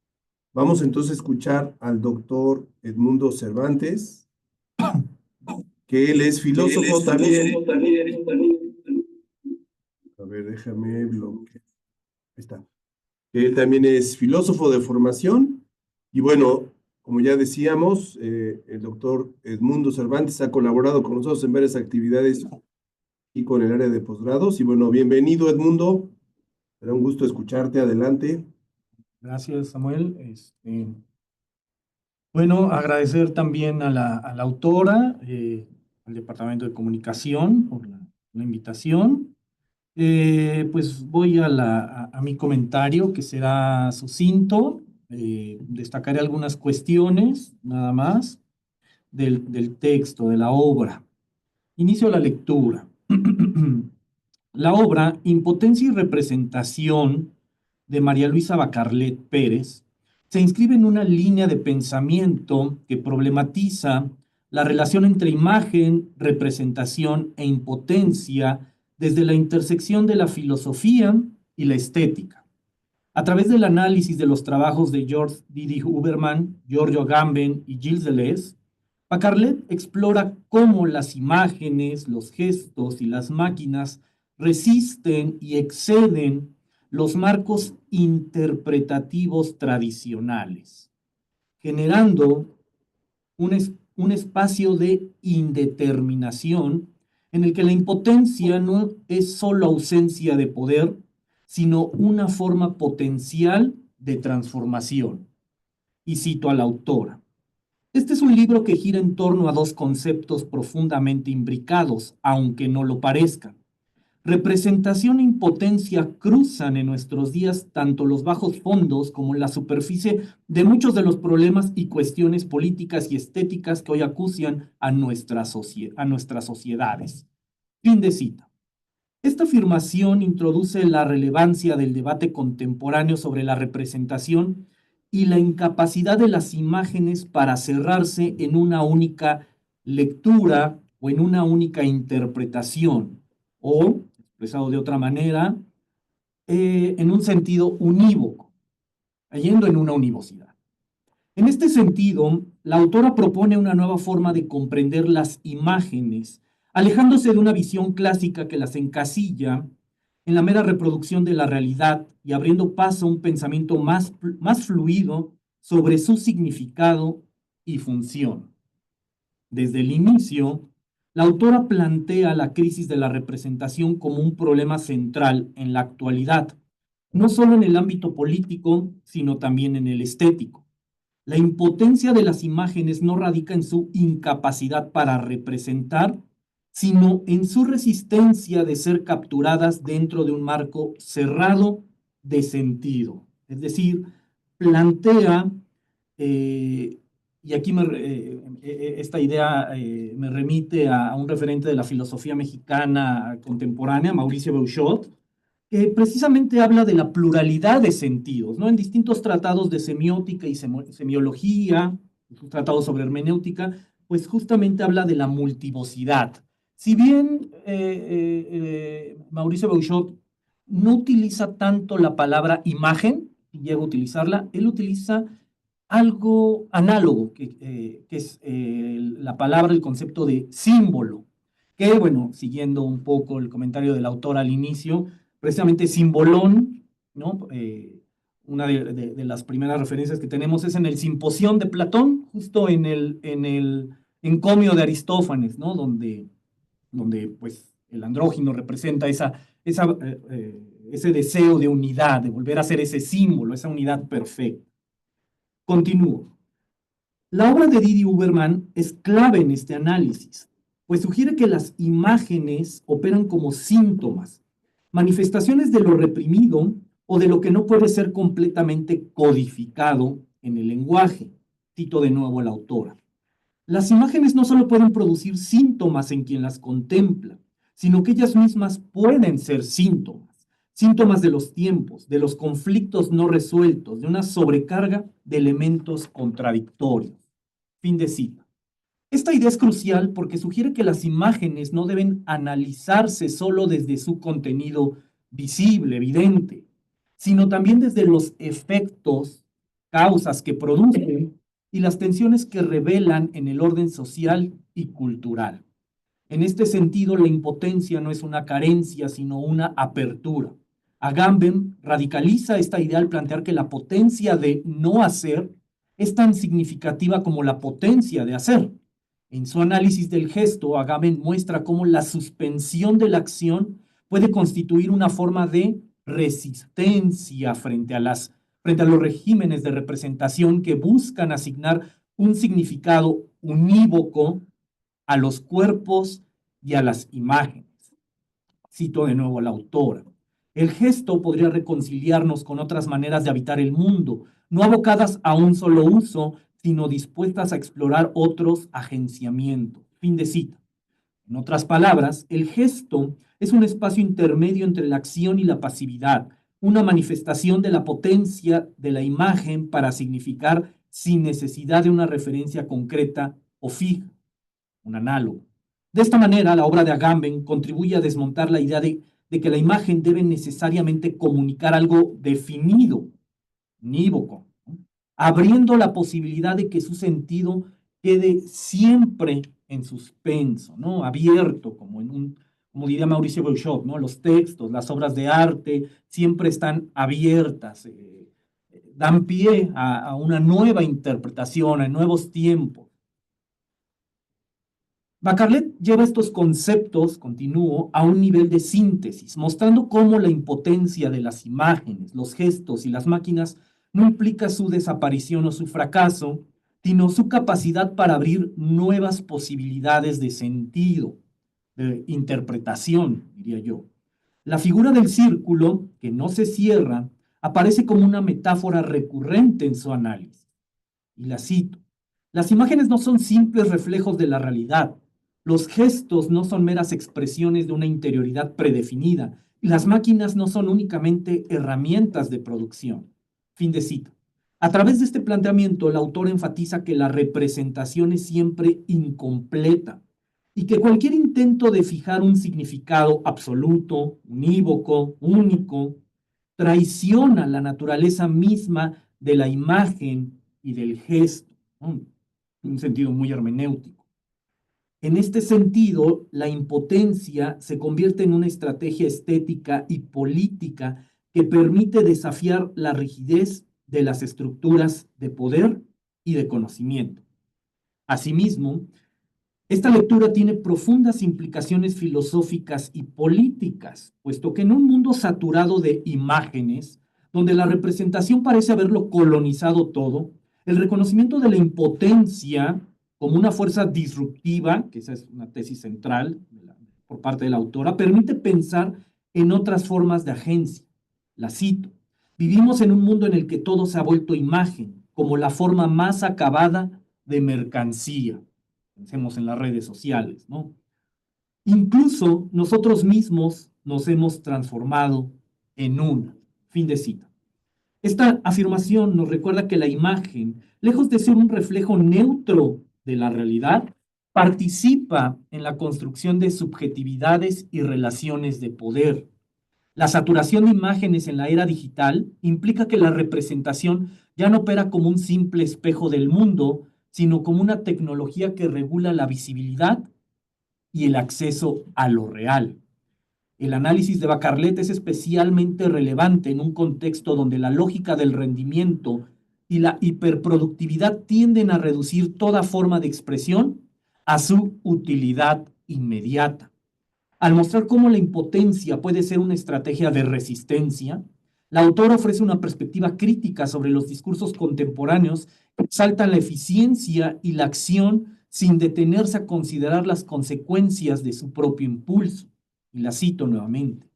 Vamos entonces a escuchar al doctor Edmundo Cervantes, que él es filósofo también. A ver, déjame bloquear. Ahí está. Él también es filósofo de formación y bueno, como ya decíamos, el doctor Edmundo Cervantes ha colaborado con nosotros en varias actividades y con el área de posgrados. Y bueno, bienvenido Edmundo, será un gusto escucharte, adelante. Gracias, Samuel. Bueno, agradecer también a la autora, al Departamento de Comunicación por la invitación. Pues voy a mi comentario, que será sucinto. Destacaré algunas cuestiones, nada más, del texto, de la obra. Inicio la lectura. La obra Impotencia y Representación de María Luisa Bacarlet Pérez se inscribe en una línea de pensamiento que problematiza la relación entre imagen, representación e impotencia desde la intersección de la filosofía y la estética. A través del análisis de los trabajos de George Didi Huberman, Giorgio Agamben y Gilles Deleuze, Bacarlet explora cómo las imágenes, los gestos y las máquinas resisten y exceden los marcos interpretativos tradicionales, generando un espacio de indeterminación en el que la impotencia no es solo ausencia de poder, sino una forma potencial de transformación. Y cito a la autora. Este es un libro que gira en torno a dos conceptos profundamente imbricados, aunque no lo parezcan. Representación e impotencia cruzan en nuestros días tanto los bajos fondos como la superficie de muchos de los problemas y cuestiones políticas y estéticas que hoy acucian a nuestras sociedades. Fin de cita. Esta afirmación introduce la relevancia del debate contemporáneo sobre la representación y la incapacidad de las imágenes para cerrarse en una única lectura o en una única interpretación, o, expresado de otra manera, en un sentido unívoco, yendo en una univocidad. En este sentido, la autora propone una nueva forma de comprender las imágenes, alejándose de una visión clásica que las encasilla en la mera reproducción de la realidad y abriendo paso a un pensamiento más fluido sobre su significado y función. Desde el inicio, la autora plantea la crisis de la representación como un problema central en la actualidad, no solo en el ámbito político, sino también en el estético. La impotencia de las imágenes no radica en su incapacidad para representar, sino en su resistencia de ser capturadas dentro de un marco cerrado de sentido. Es decir, plantea, y aquí esta idea me remite a un referente de la filosofía mexicana contemporánea, Mauricio Beuchot, que precisamente habla de la pluralidad de sentidos, ¿no? En distintos tratados de semiótica y semiología, tratados sobre hermenéutica, pues justamente habla de la multivocidad. Si bien Mauricio Beuchot no utiliza tanto la palabra imagen, y llega a utilizarla, él utiliza algo análogo, que es la palabra, el concepto de símbolo, que, bueno, siguiendo un poco el comentario del autor al inicio, precisamente simbolón, ¿no? Una de las primeras referencias que tenemos es en el Simposión de Platón, justo en el encomio de Aristófanes, ¿no? Donde pues El andrógino representa ese deseo de unidad, de volver a ser ese símbolo, esa unidad perfecta. Continúo. La obra de Didi Uberman es clave en este análisis, pues sugiere que las imágenes operan como síntomas, manifestaciones de lo reprimido o de lo que no puede ser completamente codificado en el lenguaje. Cito de nuevo a la autora. Las imágenes no solo pueden producir síntomas en quien las contempla, sino que ellas mismas pueden ser síntomas, síntomas de los tiempos, de los conflictos no resueltos, de una sobrecarga de elementos contradictorios. Fin de cita. Esta idea es crucial porque sugiere que las imágenes no deben analizarse solo desde su contenido visible, evidente, sino también desde los efectos, causas que producen y las tensiones que revelan en el orden social y cultural. En este sentido, la impotencia no es una carencia, sino una apertura. Agamben radicaliza esta idea al plantear que la potencia de no hacer es tan significativa como la potencia de hacer. En su análisis del gesto, Agamben muestra cómo la suspensión de la acción puede constituir una forma de resistencia frente a los regímenes de representación que buscan asignar un significado unívoco a los cuerpos y a las imágenes. Cito de nuevo a la autora. El gesto podría reconciliarnos con otras maneras de habitar el mundo, no abocadas a un solo uso, sino dispuestas a explorar otros agenciamientos. Fin de cita. En otras palabras, el gesto es un espacio intermedio entre la acción y la pasividad, una manifestación de la potencia de la imagen para significar sin necesidad de una referencia concreta o fija, un análogo. De esta manera, la obra de Agamben contribuye a desmontar la idea de que la imagen debe necesariamente comunicar algo definido, unívoco, ¿no? Abriendo la posibilidad de que su sentido quede siempre en suspenso, ¿no? Abierto, como diría Mauricio Beuchat, ¿no? Los textos, las obras de arte siempre están abiertas, dan pie a una nueva interpretación, a nuevos tiempos. Bacarlet lleva estos conceptos, continúo, a un nivel de síntesis, mostrando cómo la impotencia de las imágenes, los gestos y las máquinas no implica su desaparición o su fracaso, sino su capacidad para abrir nuevas posibilidades de sentido, de interpretación, diría yo. La figura del círculo, que no se cierra, aparece como una metáfora recurrente en su análisis. Y la cito. Las imágenes no son simples reflejos de la realidad. Los gestos no son meras expresiones de una interioridad predefinida. Y las máquinas no son únicamente herramientas de producción. Fin de cita. A través de este planteamiento, el autor enfatiza que la representación es siempre incompleta y que cualquier intento de fijar un significado absoluto, unívoco, único, traiciona la naturaleza misma de la imagen y del gesto, ¿no? En un sentido muy hermenéutico. En este sentido, la impotencia se convierte en una estrategia estética y política que permite desafiar la rigidez de las estructuras de poder y de conocimiento. Asimismo, esta lectura tiene profundas implicaciones filosóficas y políticas, puesto que en un mundo saturado de imágenes, donde la representación parece haberlo colonizado todo, el reconocimiento de la impotencia como una fuerza disruptiva, que esa es una tesis central por parte de la autora, permite pensar en otras formas de agencia. La cito. Vivimos en un mundo en el que todo se ha vuelto imagen, como la forma más acabada de mercancía. Pensemos en las redes sociales, ¿no? Incluso nosotros mismos nos hemos transformado en una. Fin de cita. Esta afirmación nos recuerda que la imagen, lejos de ser un reflejo neutro de la realidad, participa en la construcción de subjetividades y relaciones de poder. La saturación de imágenes en la era digital implica que la representación ya no opera como un simple espejo del mundo, sino como una tecnología que regula la visibilidad y el acceso a lo real. El análisis de Bacarlet es especialmente relevante en un contexto donde la lógica del rendimiento y la hiperproductividad tienden a reducir toda forma de expresión a su utilidad inmediata. Al mostrar cómo la impotencia puede ser una estrategia de resistencia, la autora ofrece una perspectiva crítica sobre los discursos contemporáneos que exaltan la eficiencia y la acción sin detenerse a considerar las consecuencias de su propio impulso. Y la cito nuevamente.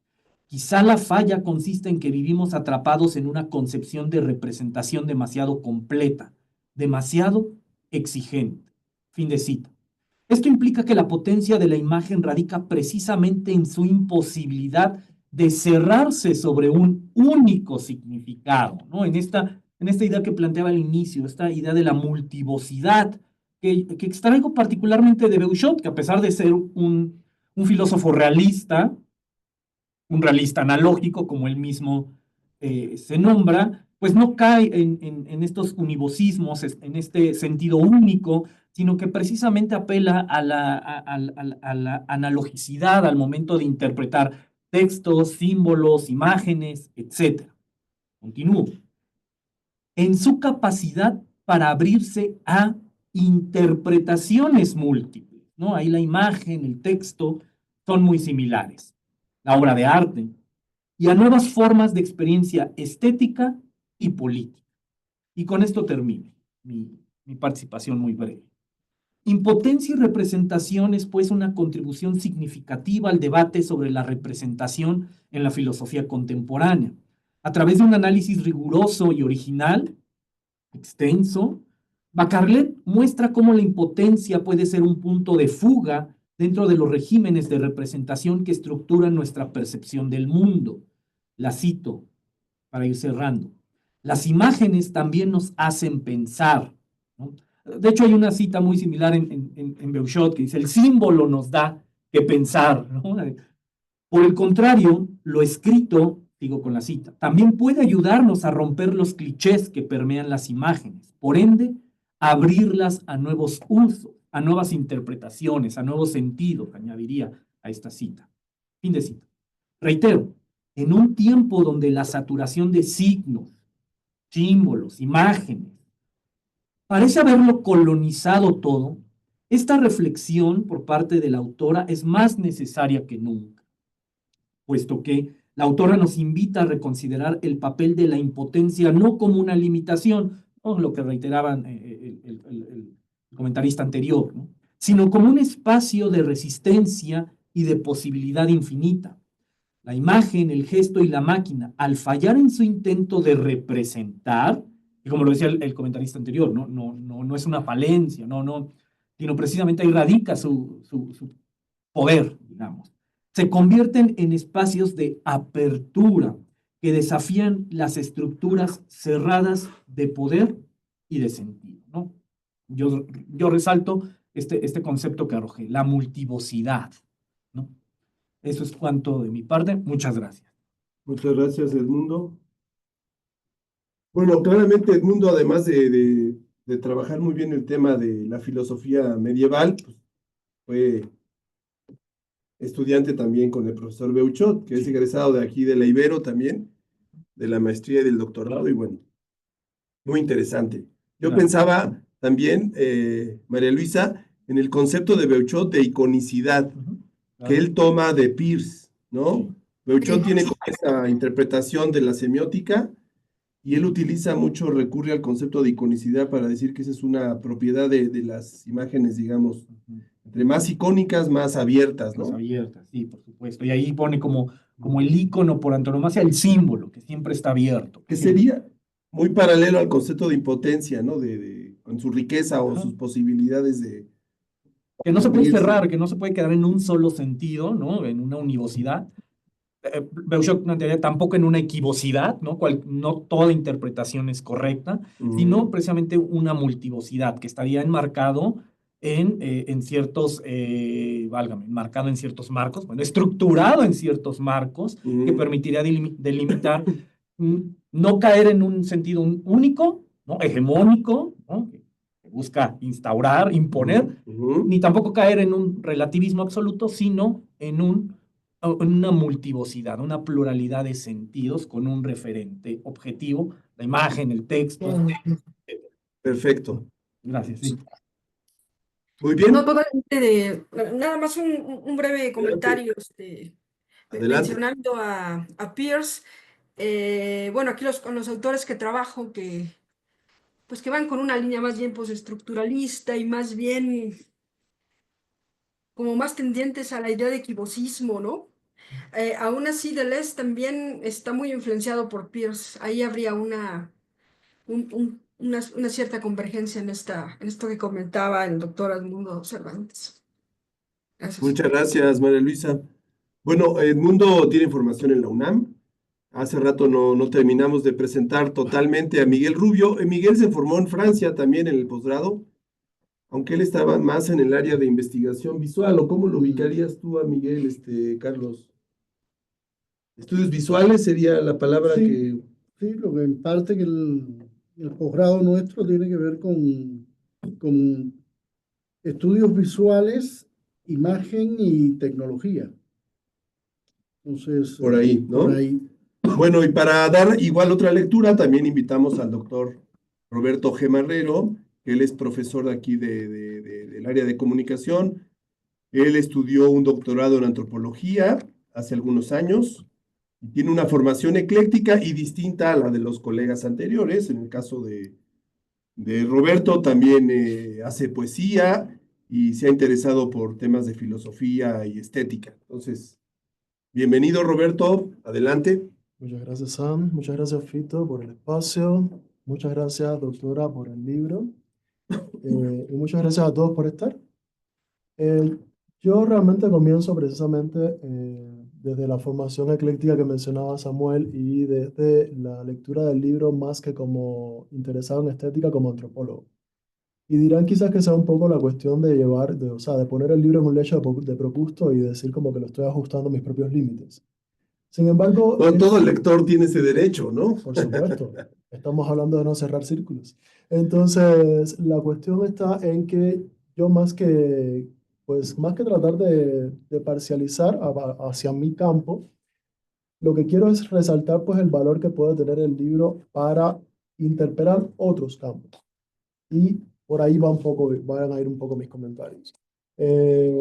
Quizá la falla consiste en que vivimos atrapados en una concepción de representación demasiado completa, demasiado exigente. Fin de cita. Esto implica que la potencia de la imagen radica precisamente en su imposibilidad de cerrarse sobre un único significado, ¿no? En esta idea que planteaba al inicio, esta idea de la multivocidad, que extraigo particularmente de Beuchot, que a pesar de ser un filósofo realista, un realista analógico, como él mismo se nombra, pues no cae en estos univosismos, en este sentido único, sino que precisamente apela a la analogicidad al momento de interpretar textos, símbolos, imágenes, etc. Continúo. En su capacidad para abrirse a interpretaciones múltiples, ¿no? Ahí la imagen, el texto son muy similares. La obra de arte, y a nuevas formas de experiencia estética y política. Y con esto termino mi participación muy breve. Impotencia y representación es pues una contribución significativa al debate sobre la representación en la filosofía contemporánea. A través de un análisis riguroso y original, extenso, Bacarlet muestra cómo la impotencia puede ser un punto de fuga dentro de los regímenes de representación que estructuran nuestra percepción del mundo. La cito para ir cerrando. Las imágenes también nos hacen pensar, ¿no? De hecho, hay una cita muy similar en Beuchot que dice, el símbolo nos da que pensar, ¿no? Por el contrario, lo escrito, digo con la cita, también puede ayudarnos a romper los clichés que permean las imágenes, por ende, abrirlas a nuevos usos, a nuevas interpretaciones, a nuevos sentidos, añadiría a esta cita. Fin de cita. Reitero, en un tiempo donde la saturación de signos, símbolos, imágenes, parece haberlo colonizado todo, esta reflexión por parte de la autora es más necesaria que nunca, puesto que la autora nos invita a reconsiderar el papel de la impotencia no como una limitación, ¿no? Lo que reiteraban el comentarista anterior, ¿no? Sino como un espacio de resistencia y de posibilidad infinita. La imagen, el gesto y la máquina, al fallar en su intento de representar, y como lo decía el comentarista anterior, no es una falencia, sino precisamente ahí radica su poder, digamos. Se convierten en espacios de apertura que desafían las estructuras cerradas de poder y de sentido, ¿no? Yo resalto este concepto que arrojé, la multivocidad, ¿no? Eso es cuanto de mi parte. Muchas gracias. Muchas gracias, Edmundo. Bueno, claramente Edmundo, además de trabajar muy bien el tema de la filosofía medieval, pues, fue estudiante también con el profesor Beuchot, que es egresado de aquí de la Ibero también, de la maestría y del doctorado, y bueno, muy interesante. Yo Claro. pensaba también, María Luisa, en el concepto de Beuchot de iconicidad, que él toma de Peirce, ¿no? Beuchot Sí. tiene como esa interpretación de la semiótica y él utiliza mucho, recurre al concepto de iconicidad para decir que esa es una propiedad de las imágenes, digamos, entre más icónicas, más abiertas, Más ¿no? abiertas, sí, por supuesto. Y ahí pone como el ícono por antonomasia, el símbolo, que siempre está abierto. Que sería muy paralelo al concepto de impotencia, ¿no? Con su riqueza o Ajá. sus posibilidades de Que no se puede abrirse. cerrar, que no se puede quedar en un solo sentido, ¿no? En una univocidad. Beuchot plantearía tampoco en una equivocidad, ¿no? No toda interpretación es correcta, sino precisamente una multivocidad que estaría enmarcado en ciertos, válgame, enmarcado en ciertos marcos, bueno, estructurado en ciertos marcos que permitiría delimitar, no caer en un sentido único, ¿no? Hegemónico, ¿no? Que busca instaurar, imponer, ni tampoco caer en un relativismo absoluto, sino en una multivocidad, una pluralidad de sentidos con un referente objetivo, la imagen, el texto. Perfecto. Gracias. Sí. Muy bien, No, totalmente nada más un breve comentario, adelante. mencionando a Pierce. Bueno, aquí con los autores que trabajo, pues que van con una línea más bien postestructuralista y más bien como más tendientes a la idea de equivocismo, ¿no? Aún así, Deleuze también está muy influenciado por Pierce. Ahí habría una cierta convergencia en esto que comentaba el doctor Edmundo Cervantes. Gracias. Muchas gracias, María Luisa. Bueno, Edmundo tiene formación en la UNAM. Hace rato no terminamos de presentar totalmente a Miguel Rubio. Miguel se formó en Francia también en el posgrado, aunque él estaba más en el área de investigación visual. ¿O cómo lo ubicarías tú a Miguel, Carlos? Estudios visuales sería la palabra Sí, que... sí, lo que en parte que el posgrado nuestro tiene que ver con estudios visuales, imagen y tecnología. Entonces, Por ahí, por ¿no? ahí. Bueno, y para dar igual otra lectura, también invitamos al doctor Roberto G. Marrero, que él es profesor de aquí del área de comunicación. Él estudió un doctorado en antropología hace algunos años. Tiene una formación ecléctica y distinta a la de los colegas anteriores. En el caso de Roberto, también hace poesía y se ha interesado por temas de filosofía y estética. Entonces, bienvenido, Roberto. Adelante. Muchas gracias, Sam. Muchas gracias, Fito, por el espacio. Muchas gracias, doctora, por el libro. Y muchas gracias a todos por estar. Eh, yo realmente comienzo precisamente desde la formación ecléctica que mencionaba Samuel y desde la lectura del libro más que como interesado en estética, como antropólogo. Y dirán quizás que sea un poco la cuestión de llevar, o sea, de poner el libro en un lecho de Procusto y decir como que lo estoy ajustando a mis propios límites. Sin embargo, Bueno, todo lector tiene ese derecho, ¿no? por supuesto, estamos hablando de no cerrar círculos. Entonces, la cuestión está en que yo más que tratar de parcializar hacia mi campo, lo que quiero es resaltar pues el valor que puede tener el libro para interpelar otros campos. Y por ahí van a ir un poco mis comentarios. Eh,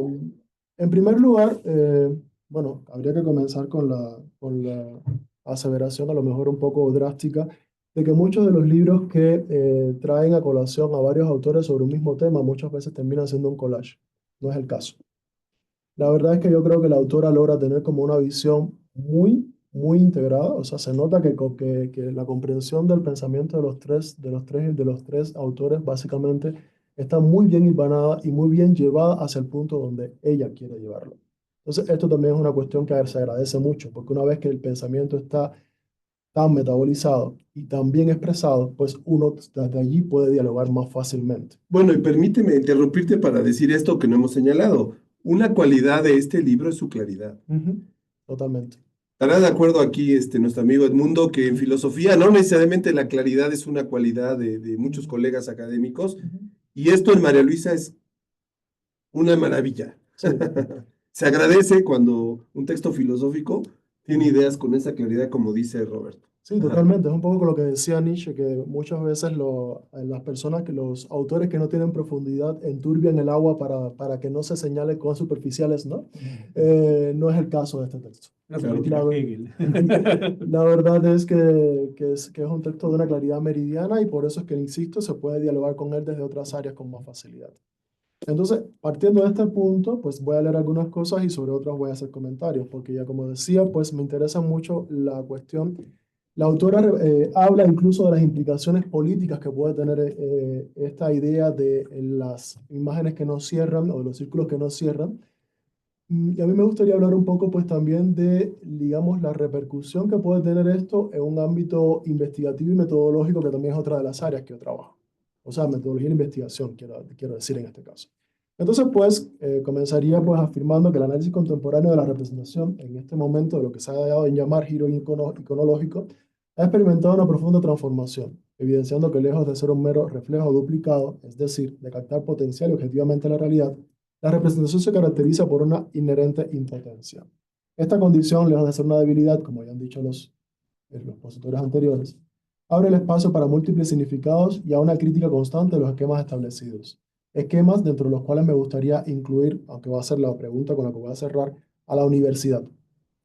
en primer lugar, bueno, habría que comenzar con la aseveración, a lo mejor un poco drástica, de que muchos de los libros que traen a colación a varios autores sobre un mismo tema muchas veces terminan siendo un collage. No es el caso. La verdad es que yo creo que la autora logra tener como una visión muy integrada, o sea, se nota que la comprensión del pensamiento de los tres autores básicamente está muy bien hilvanada y muy bien llevada hacia el punto donde ella quiere llevarlo. Entonces, esto también es una cuestión que se agradece mucho, porque una vez que el pensamiento está tan metabolizado y tan bien expresado, pues uno desde allí puede dialogar más fácilmente. Bueno, y permíteme interrumpirte para decir esto que no hemos señalado. Una cualidad de este libro es su claridad. Ujú, totalmente. Estará de acuerdo aquí nuestro amigo Edmundo que en filosofía no necesariamente la claridad es una cualidad de muchos colegas académicos, Ujú. y esto en María Luisa es una maravilla. Sí. Se agradece cuando un texto filosófico tiene ideas con esa claridad, como dice Roberto. Sí, Ajá. totalmente. Es un poco con lo que decía Nietzsche, que muchas veces las personas, los autores que no tienen profundidad enturbian el agua para que no se señale con superficiales, ¿no? No es el caso de este texto. La Claro. política La, Hegel. la verdad es que es un texto de una claridad meridiana y por eso es que, insisto, se puede dialogar con él desde otras áreas con más facilidad. Entonces, partiendo de este punto, pues voy a leer algunas cosas y sobre otras voy a hacer comentarios, porque ya como decía, pues me interesa mucho la cuestión. La autora habla incluso de las implicaciones políticas que puede tener esta idea de las imágenes que no cierran o de los círculos que no cierran. Y a mí me gustaría hablar un poco pues también de, digamos, la repercusión que puede tener esto en un ámbito investigativo y metodológico, que también es otra de las áreas que yo trabajo. O sea, metodología de investigación, quiero decir en este caso. Entonces, pues, comenzaría pues afirmando que el análisis contemporáneo de la representación, en este momento de lo que se ha dado en llamar giro iconológico, ha experimentado una profunda transformación, evidenciando que lejos de ser un mero reflejo duplicado, es decir, de captar potencial y objetivamente la realidad, la representación se caracteriza por una inherente impotencia. Esta condición, lejos de ser una debilidad, como ya han dicho los expositores anteriores, abre el espacio para múltiples significados y a una crítica constante de los esquemas establecidos. esquemas dentro de los cuales me gustaría incluir, aunque va a ser la pregunta con la que voy a cerrar, a la universidad,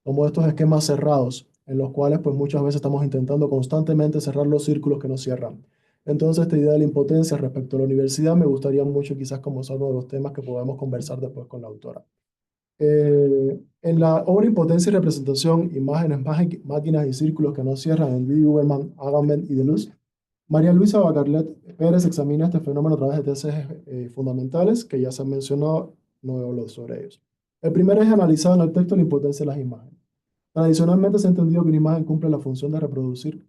como estos esquemas cerrados, en los cuales pues muchas veces estamos intentando constantemente cerrar los círculos que nos cierran. Entonces, esta idea de la impotencia respecto a la universidad me gustaría mucho quizás como ser uno de los temas que podamos conversar después con la autora. En la obra Impotencia y Representación, Imágenes, Máquinas y Círculos que no cierran, en Didi Huberman, Agamben y Deleuze, María Luisa Bacarlet Pérez examina este fenómeno a través de tres ejes fundamentales que ya se han mencionado, no hablo sobre ellos. El primer eje analizado en el texto, la impotencia de las imágenes. Tradicionalmente se ha entendido que una imagen cumple la función de reproducir.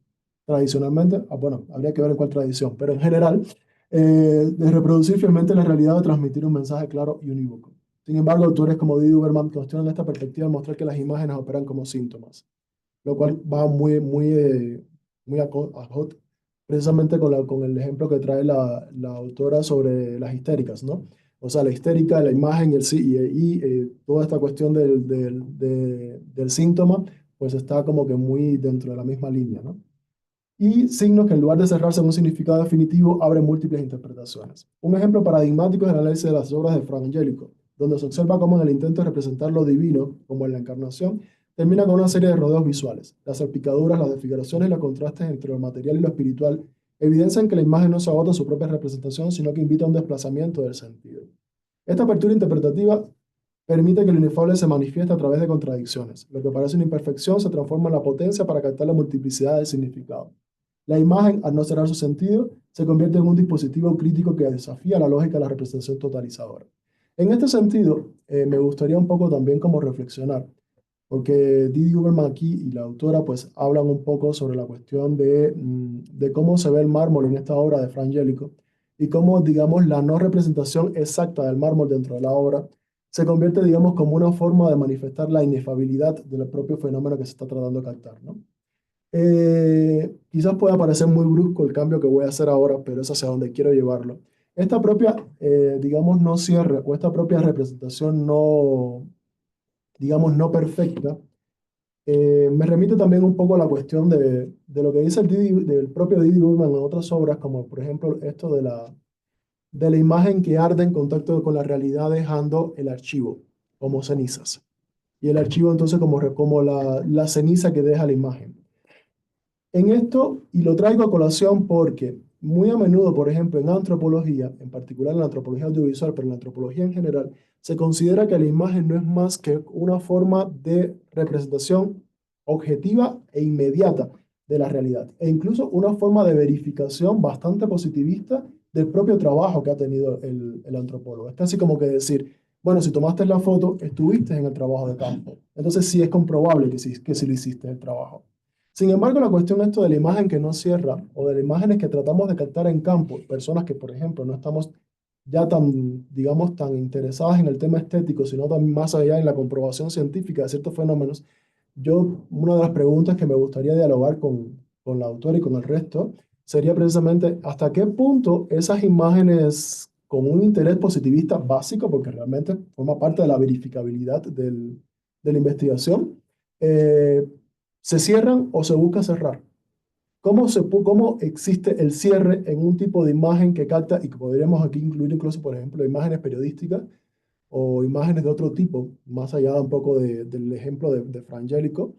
Tradicionalmente, bueno, habría que ver en cuál tradición, pero en general, de reproducir fielmente la realidad o transmitir un mensaje claro y unívoco. Sin embargo, autores como Didi Huberman cuestionan esta perspectiva al mostrar que las imágenes operan como síntomas, lo cual va muy acorde precisamente con el ejemplo que trae la autora sobre las histéricas, ¿no? O sea, la histérica, la imagen toda esta cuestión del síntoma, pues está como que muy dentro de la misma línea, ¿no? Y signos que en lugar de cerrarse en un significado definitivo, abren múltiples interpretaciones. Un ejemplo paradigmático es el análisis de las obras de Fra Angelico, donde se observa cómo en el intento de representar lo divino, como en la encarnación, termina con una serie de rodeos visuales. Las salpicaduras, las desfiguraciones y los contrastes entre lo material y lo espiritual evidencian que la imagen no se agota en su propia representación, sino que invita a un desplazamiento del sentido. Esta apertura interpretativa permite que lo inefable se manifieste a través de contradicciones. Lo que parece una imperfección se transforma en la potencia para captar la multiplicidad del significado. La imagen, al no cerrar su sentido, se convierte en un dispositivo crítico que desafía la lógica de la representación totalizadora. En este sentido, me gustaría un poco también como reflexionar, porque Didi Huberman aquí y la autora pues hablan un poco sobre la cuestión de cómo se ve el mármol en esta obra de Fra Angelico y cómo, digamos, la no representación exacta del mármol dentro de la obra se convierte, digamos, como una forma de manifestar la inefabilidad del propio fenómeno que se está tratando de captar, ¿no? Quizás pueda parecer muy brusco el cambio que voy a hacer ahora, pero es hacia donde quiero llevarlo. Esta propia, digamos, no cierre o esta propia representación no, digamos, no perfecta, me remite también un poco a la cuestión de lo que dice del propio Didi Ullman en otras obras, como por ejemplo esto de la imagen que arde en contacto con la realidad dejando el archivo como cenizas. Y el archivo entonces como la ceniza que deja la imagen. En esto, y lo traigo a colación porque muy a menudo, por ejemplo, en antropología, en particular en la antropología audiovisual, pero en la antropología en general, se considera que la imagen no es más que una forma de representación objetiva e inmediata de la realidad, e incluso una forma de verificación bastante positivista del propio trabajo que ha tenido el antropólogo. Es casi como que decir, bueno, si tomaste la foto, estuviste en el trabajo de campo, entonces sí es comprobable que sí lo hiciste el trabajo. Sin embargo, la cuestión esto de la imagen que no cierra o de las imágenes que tratamos de captar en campo, personas que, por ejemplo, no estamos ya tan, digamos, tan interesadas en el tema estético, sino también más allá en la comprobación científica de ciertos fenómenos, una de las preguntas que me gustaría dialogar con la autora y con el resto sería precisamente hasta qué punto esas imágenes con un interés positivista básico, porque realmente forma parte de la verificabilidad de la investigación, ¿se cierran o se busca cerrar? ¿Cómo existe el cierre en un tipo de imagen que capta y que podríamos aquí incluir incluso, por ejemplo, imágenes periodísticas o imágenes de otro tipo, más allá un poco del ejemplo de Fra Angelico?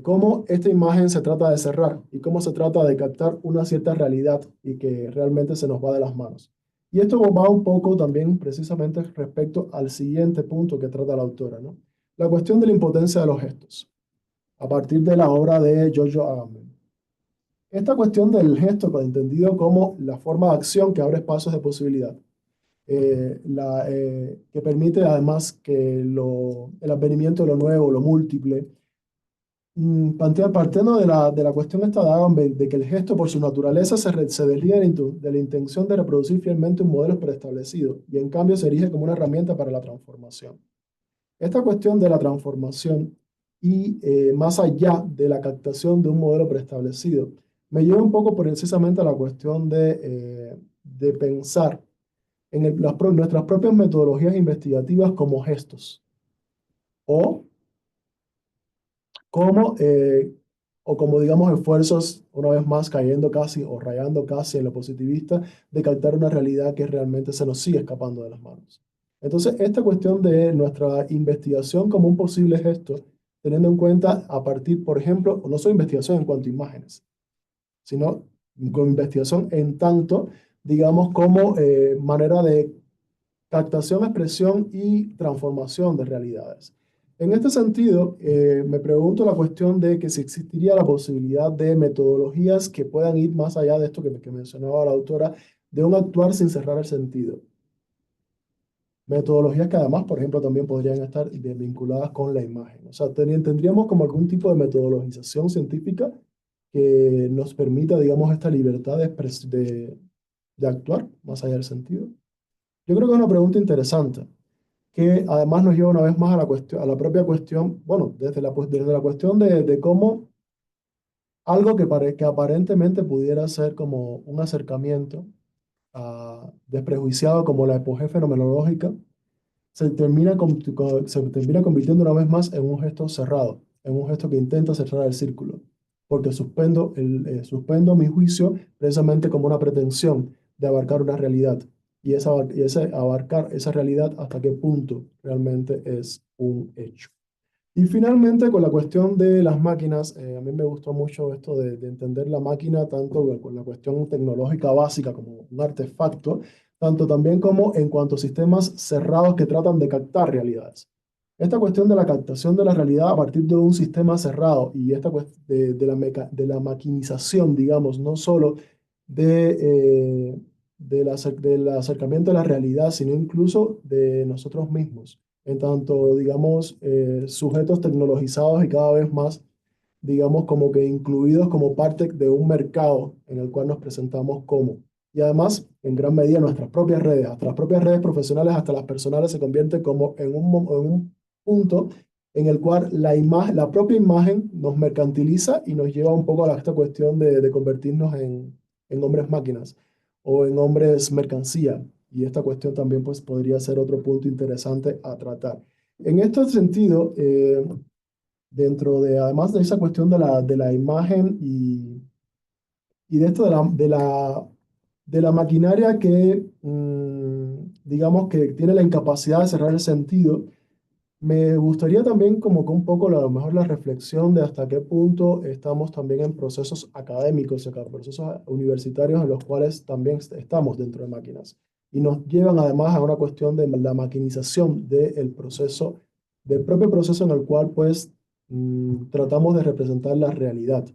¿Cómo esta imagen se trata de cerrar y cómo se trata de captar una cierta realidad y que realmente se nos va de las manos? Y esto va un poco también precisamente respecto al siguiente punto que trata la autora, ¿no? La cuestión de la impotencia de los gestos a partir de la obra de Giorgio Agamben. Esta cuestión del gesto, entendido como la forma de acción que abre espacios de posibilidad, que permite además que el advenimiento de lo nuevo, lo múltiple, partiendo de la cuestión esta de Agamben, de que el gesto por su naturaleza se desliga de la intención de reproducir fielmente un modelo preestablecido y en cambio se erige como una herramienta para la transformación. Esta cuestión de la transformación y más allá de la captación de un modelo preestablecido, me lleva un poco precisamente a la cuestión de pensar en nuestras propias metodologías investigativas como gestos o como o como digamos esfuerzos, una vez más cayendo casi o rayando casi en lo positivista, de captar una realidad que realmente se nos sigue escapando de las manos. Entonces, esta cuestión de nuestra investigación como un posible gesto, teniendo en cuenta a partir, por ejemplo, no solo investigación en cuanto a imágenes, sino con investigación en tanto, digamos, como manera de captación, expresión y transformación de realidades. En este sentido, me pregunto la cuestión de que si existiría la posibilidad de metodologías que puedan ir más allá de esto que mencionaba la autora, de un actuar sin cerrar el sentido. Metodologías que además, por ejemplo, también podrían estar vinculadas con la imagen. O sea, tendríamos como algún tipo de metodologización científica que nos permita, digamos, esta libertad de actuar más allá del sentido. Yo creo que es una pregunta interesante, que además nos lleva una vez más a la cuestión, a la propia cuestión, bueno, desde la cuestión de cómo algo que aparentemente pudiera ser como un acercamiento desprejuiciado como la epogea fenomenológica, se termina convirtiendo una vez más en un gesto cerrado, en un gesto que intenta cerrar el círculo, porque suspendo mi juicio precisamente como una pretensión de abarcar una realidad, y ese abarcar esa realidad hasta qué punto realmente es un hecho. Y finalmente, con la cuestión de las máquinas, a mí me gustó mucho esto de entender la máquina tanto con la cuestión tecnológica básica como un artefacto, tanto también como en cuanto a sistemas cerrados que tratan de captar realidades. Esta cuestión de la captación de la realidad a partir de un sistema cerrado y esta cuestión de la maquinización, digamos, no solo del acercamiento a la realidad, sino incluso de nosotros mismos en tanto, digamos, sujetos tecnologizados y cada vez más, digamos, como que incluidos como parte de un mercado en el cual nos presentamos como. Y además, en gran medida, nuestras propias redes, hasta las propias redes profesionales, hasta las personales, se convierten como en un punto en el cual la propia imagen nos mercantiliza y nos lleva un poco a esta cuestión de convertirnos en hombres máquinas o en hombres mercancía. Y esta cuestión también pues, podría ser otro punto interesante a tratar. En este sentido, dentro de, además de esa cuestión de la imagen y de esto de la maquinaria que, digamos, que tiene la incapacidad de cerrar el sentido, me gustaría también como que un poco a lo mejor la reflexión de hasta qué punto estamos también en procesos académicos, o sea, procesos universitarios en los cuales también estamos dentro de máquinas. Y nos llevan además a una cuestión de la maquinización del proceso, del propio proceso en el cual pues tratamos de representar la realidad.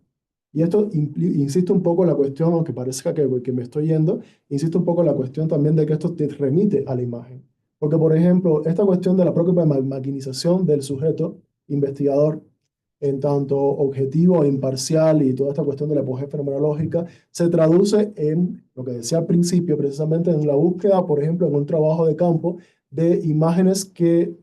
Y esto, insisto un poco en la cuestión, aunque parezca que me estoy yendo, insisto un poco en la cuestión también de que esto te remite a la imagen. Porque, por ejemplo, esta cuestión de la propia maquinización del sujeto investigador, en tanto objetivo e imparcial y toda esta cuestión de la epogea fenomenológica, se traduce en lo que decía al principio, precisamente en la búsqueda, por ejemplo, en un trabajo de campo de imágenes que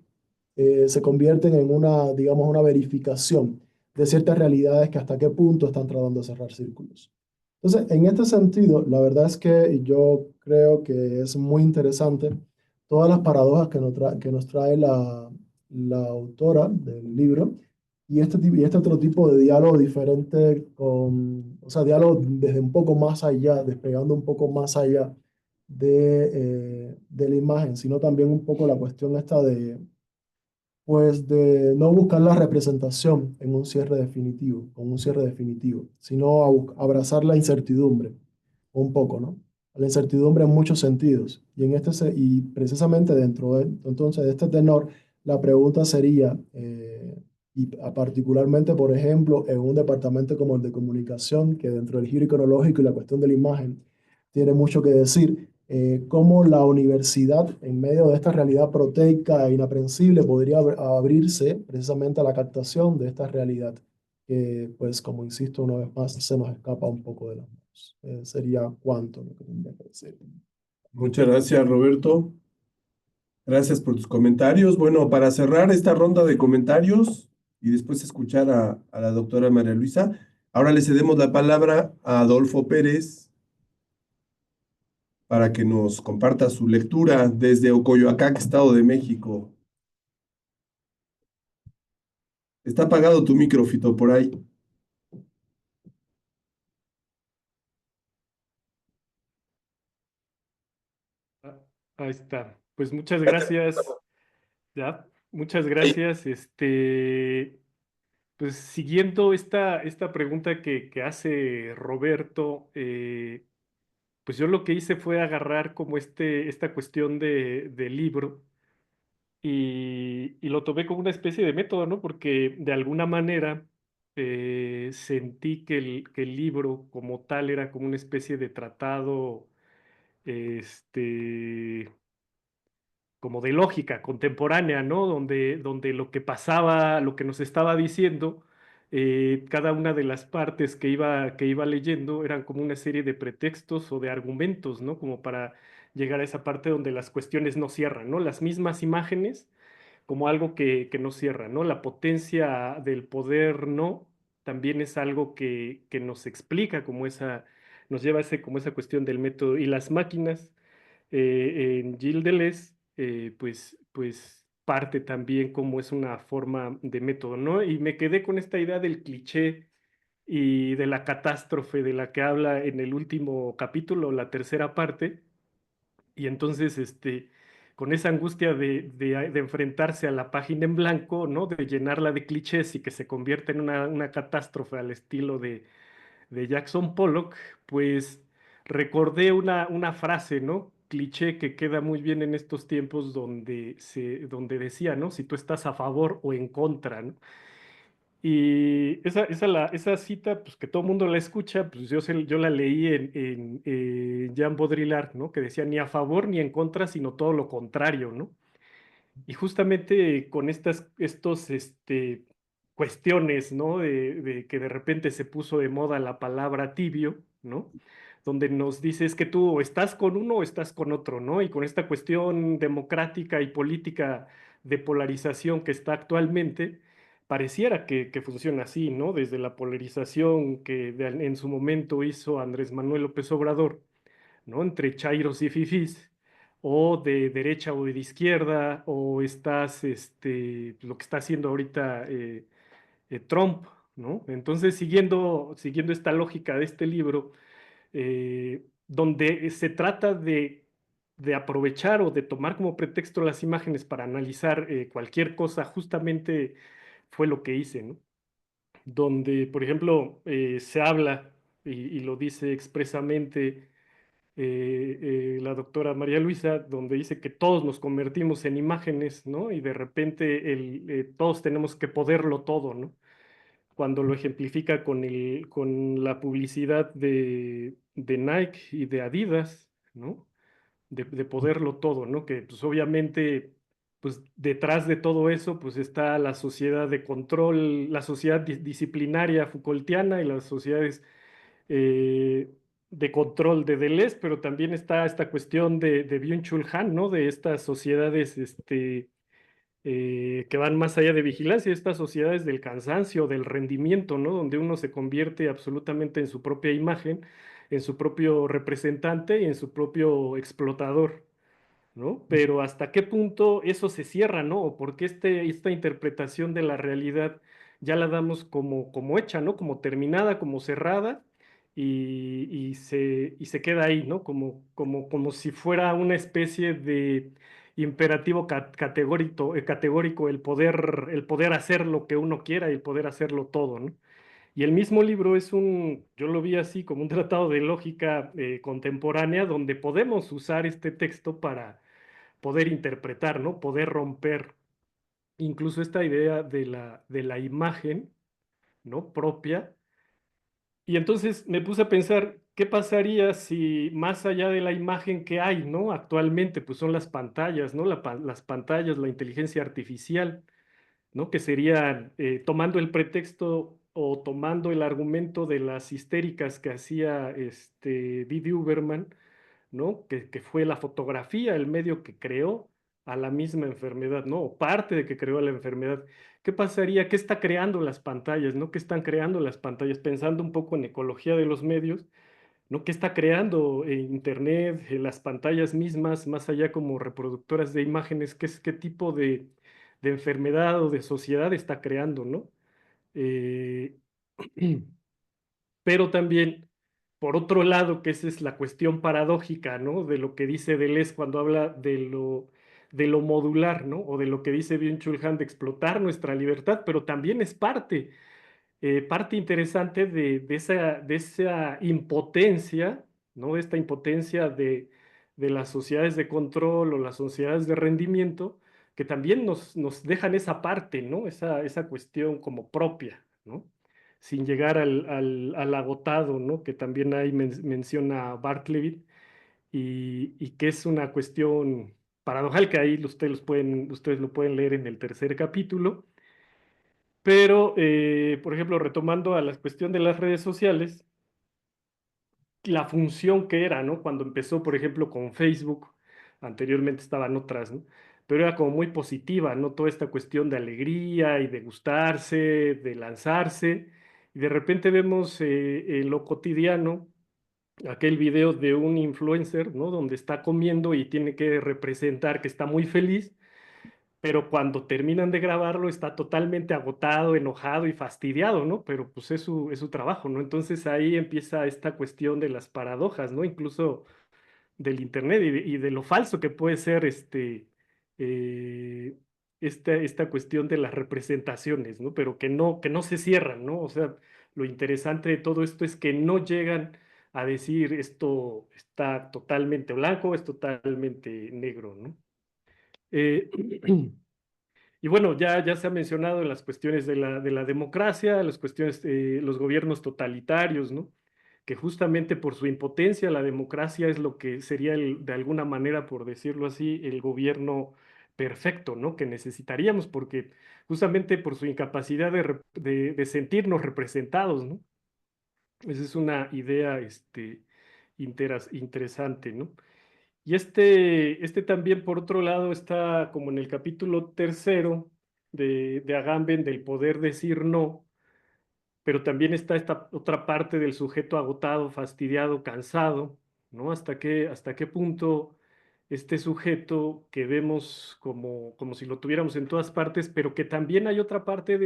se convierten en una, digamos, una verificación de ciertas realidades que hasta qué punto están tratando de cerrar círculos. Entonces, en este sentido, la verdad es que yo creo que es muy interesante todas las paradojas que nos trae la autora del libro y este otro tipo de diálogo diferente o sea, diálogo desde un poco más allá, despegando un poco más allá de la imagen, sino también un poco la cuestión esta pues de no buscar la representación en un cierre definitivo, con un cierre definitivo, sino abrazar la incertidumbre, un poco, ¿no? La incertidumbre en muchos sentidos. Y precisamente dentro entonces de este tenor, la pregunta sería, particularmente, por ejemplo, en un departamento como el de comunicación, que dentro del giro iconológico y la cuestión de la imagen tiene mucho que decir, cómo la universidad, en medio de esta realidad proteica e inaprensible, podría abrirse precisamente a la captación de esta realidad, que, pues, como insisto una vez más, se nos escapa un poco de las manos. Sería cuánto lo que tendría que decir. Muchas gracias, Roberto. Gracias por tus comentarios. Bueno, para cerrar esta ronda de comentarios y después escuchar a la doctora María Luisa, ahora le cedemos la palabra a Adolfo Pérez para que nos comparta su lectura desde Ocoyoacán, Estado de México. Está apagado tu micro, Fito, por ahí. Ahí está. Pues muchas gracias. Ya, muchas gracias. Pues siguiendo esta pregunta que hace Roberto, pues yo lo que hice fue agarrar como esta cuestión del libro y lo tomé como una especie de método, ¿no? Porque de alguna manera sentí que el libro como tal era como una especie de tratado, este, como de lógica contemporánea, ¿no? Donde lo que pasaba, lo que nos estaba diciendo, cada una de las partes que iba leyendo eran como una serie de pretextos o de argumentos, ¿no? Como para llegar a esa parte donde las cuestiones no cierran, ¿no? Las mismas imágenes como algo que no cierra, ¿no? La potencia del poder no también es algo que nos explica nos lleva a como esa cuestión del método y las máquinas en Gilles Deleuze, pues parte también como es una forma de método, ¿no? Y me quedé con esta idea del cliché y de la catástrofe de la que habla en el último capítulo, la tercera parte, y entonces, con esa angustia de enfrentarse a la página en blanco, ¿no? De llenarla de clichés y que se convierta en una catástrofe al estilo de Jackson Pollock, pues recordé una frase, ¿no? Cliché que queda muy bien en estos tiempos donde decía, ¿no? Si tú estás a favor o en contra, ¿no? Y esa cita, pues que todo el mundo la escucha, pues yo la leí en Jean Baudrillard, ¿no? Que decía ni a favor ni en contra, sino todo lo contrario, ¿no? Y justamente con estos cuestiones, ¿no? De que de repente se puso de moda la palabra tibio, ¿no? Donde nos dice es que tú o estás con uno o estás con otro, ¿no? Y con esta cuestión democrática y política de polarización que está actualmente, pareciera que funciona así, ¿no? Desde la polarización que en su momento hizo Andrés Manuel López Obrador, ¿no? Entre chairos y fifís, o de derecha o de izquierda, o estás, lo que está haciendo ahorita Trump, ¿no? Entonces, siguiendo esta lógica de este libro, donde se trata de aprovechar o de tomar como pretexto las imágenes para analizar cualquier cosa, justamente fue lo que hice, ¿no? Donde, por ejemplo, se habla y lo dice expresamente la doctora María Luisa, donde dice que todos nos convertimos en imágenes, ¿no? Y de repente todos tenemos que poderlo todo, ¿no? Cuando lo ejemplifica con la publicidad de Nike y de Adidas, ¿no? De poderlo todo, ¿no? Que pues obviamente, pues detrás de todo eso, pues está la sociedad de control, la sociedad disciplinaria Foucaultiana y las sociedades eh, de control de Deleuze, pero también está esta cuestión de Byung-Chul Han, ¿no? De estas sociedades que van más allá de vigilancia, estas sociedades del cansancio, del rendimiento, ¿no? Donde uno se convierte absolutamente en su propia imagen, en su propio representante y en su propio explotador, ¿no? Pero hasta qué punto eso se cierra, ¿no? O por qué esta interpretación de la realidad ya la damos como hecha, ¿no? Como terminada, como cerrada, y se queda ahí, ¿no? Como si fuera una especie de imperativo categórico el poder hacer lo que uno quiera y el poder hacerlo todo, ¿no? Y el mismo libro yo lo vi así como un tratado de lógica contemporánea donde podemos usar este texto para poder interpretar, ¿no? Poder romper incluso esta idea de la imagen, ¿no? Propia. Y entonces me puse a pensar, ¿qué pasaría si más allá de la imagen que hay, ¿no? Actualmente, pues son las pantallas, ¿no? Las pantallas, la inteligencia artificial, ¿no? Que serían tomando el pretexto o tomando el argumento de las histéricas que hacía Didi Uberman, ¿no? Que fue la fotografía el medio que creó a la misma enfermedad, ¿no? O parte de que creó la enfermedad. ¿Qué pasaría? ¿Qué está creando las pantallas, ¿no? ¿Qué están creando las pantallas? Pensando un poco en ecología de los medios, ¿no? ¿Qué está creando Internet, las pantallas mismas, más allá como reproductoras de imágenes? ¿Qué tipo de enfermedad o de sociedad está creando, ¿no? Eh, pero también por otro lado, que esa es la cuestión paradójica, ¿no? De lo que dice Deleuze cuando habla de lo modular, ¿no? O de lo que dice Byung-Chul Han de explotar nuestra libertad, pero también es parte interesante de esa impotencia, ¿no? Esta impotencia de las sociedades de control o las sociedades de rendimiento, que también nos dejan esa parte, ¿no? Esa cuestión como propia, ¿no? Sin llegar al agotado, ¿no? Que también ahí menciona Bartleby, y que es una cuestión paradojal que ahí ustedes lo pueden leer en el tercer capítulo. Pero, por ejemplo, retomando a la cuestión de las redes sociales, la función que era, ¿no? Cuando empezó, por ejemplo, con Facebook, anteriormente estaban otras, ¿no? Pero era como muy positiva, ¿no? Toda esta cuestión de alegría y de gustarse, de lanzarse, y de repente vemos en lo cotidiano aquel video de un influencer, ¿no? Donde está comiendo y tiene que representar que está muy feliz, pero cuando terminan de grabarlo está totalmente agotado, enojado y fastidiado, ¿no? Pero pues es su trabajo, ¿no? Entonces ahí empieza esta cuestión de las paradojas, ¿no? Incluso del Internet y de lo falso que puede ser eh, esta cuestión de las representaciones, ¿no? Pero que no se cierran, ¿no? O sea, lo interesante de todo esto es que no llegan a decir esto está totalmente blanco, es totalmente negro, ¿no? Eh, Y bueno, ya se ha mencionado en las cuestiones de la democracia, las cuestiones, los gobiernos totalitarios, ¿no? Que justamente por su impotencia, la democracia es lo que sería, de alguna manera, por decirlo así, el gobierno perfecto, ¿no? Que necesitaríamos, porque justamente por su incapacidad de sentirnos representados, ¿no? Esa es una idea interesante, ¿no? Y este también, por otro lado, está como en el capítulo tercero de Agamben, del poder decir no, pero también está esta otra parte del sujeto agotado, fastidiado, cansado, ¿no? Hasta qué punto este sujeto que vemos como si lo tuviéramos en todas partes, pero que también hay otra parte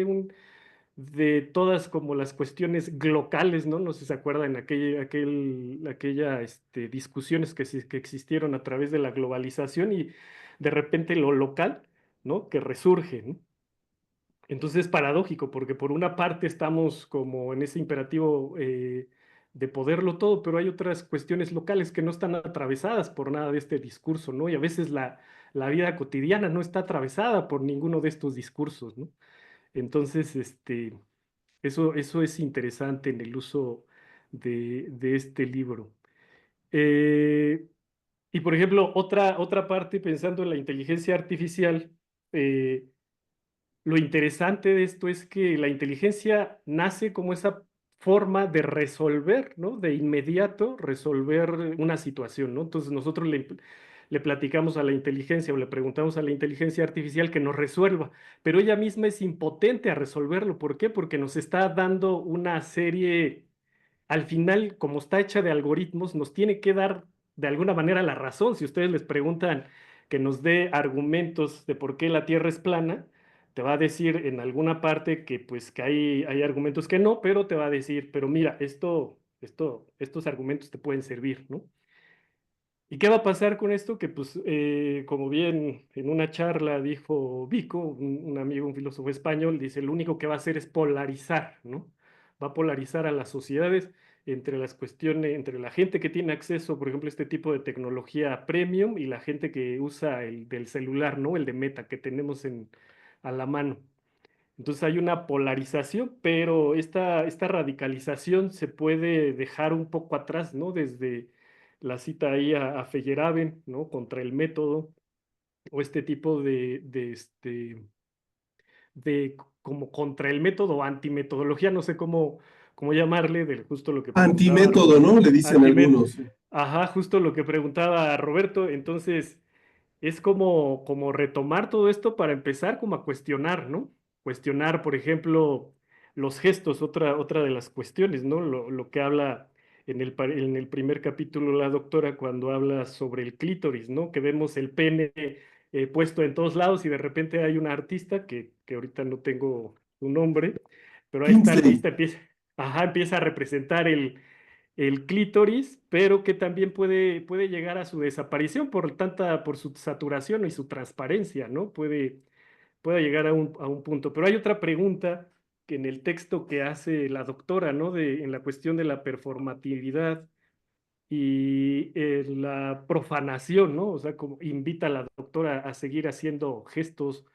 de todas como las cuestiones locales, ¿no? No sé si se acuerdan aquella discusiones que existieron a través de la globalización y de repente lo local, ¿no? Que resurge, ¿no? Entonces es paradójico porque por una parte estamos como en ese imperativo de poderlo todo, pero hay otras cuestiones locales que no están atravesadas por nada de este discurso, ¿no? Y a veces la vida cotidiana no está atravesada por ninguno de estos discursos, ¿no? Entonces, eso es interesante en el uso de este libro. Eh, y por ejemplo, otra parte, pensando en la inteligencia artificial, eh, lo interesante de esto es que la inteligencia nace como esa forma de resolver, ¿no? De inmediato resolver una situación, ¿no? Entonces nosotros le platicamos a la inteligencia o le preguntamos a la inteligencia artificial que nos resuelva, pero ella misma es impotente a resolverlo. ¿Por qué? Porque nos está dando una serie, al final, como está hecha de algoritmos, nos tiene que dar de alguna manera la razón. Si ustedes les preguntan que nos dé argumentos de por qué la Tierra es plana, te va a decir en alguna parte que pues que hay argumentos que no, pero te va a decir, pero mira, estos argumentos te pueden servir, ¿no? ¿Y qué va a pasar con esto? Que pues, como bien en una charla dijo Vico, un amigo, un filósofo español, dice, lo único que va a hacer es polarizar, ¿no? Va a polarizar a las sociedades entre las cuestiones, entre la gente que tiene acceso, por ejemplo, a este tipo de tecnología premium y la gente que usa el del celular, ¿no? El de Meta que tenemos a la mano. Entonces hay una polarización, pero esta radicalización se puede dejar un poco atrás, ¿no? Desde la cita ahí a Feyerabend, ¿no? Contra el método, o este tipo de como contra el método, antimetodología, no sé cómo llamarle, de justo lo que preguntaba Antimétodo, ¿no? Le dicen algunos. Ajá, justo lo que preguntaba Roberto. Entonces, es como retomar todo esto para empezar como a cuestionar, ¿no? Cuestionar, por ejemplo, los gestos, otra de las cuestiones, ¿no? Lo que habla en el primer capítulo la doctora cuando habla sobre el clítoris, ¿no? Que vemos el pene puesto en todos lados y de repente hay una artista que ahorita no tengo su nombre, pero esta Kingsley. artista empieza a representar el clítoris, pero que también puede llegar a su desaparición por su saturación y su transparencia, ¿no? Puede llegar a un punto. Pero hay otra pregunta que en el texto que hace la doctora, ¿no? En la cuestión de la performatividad y la profanación, ¿no? O sea, como invita a la doctora a seguir haciendo gestos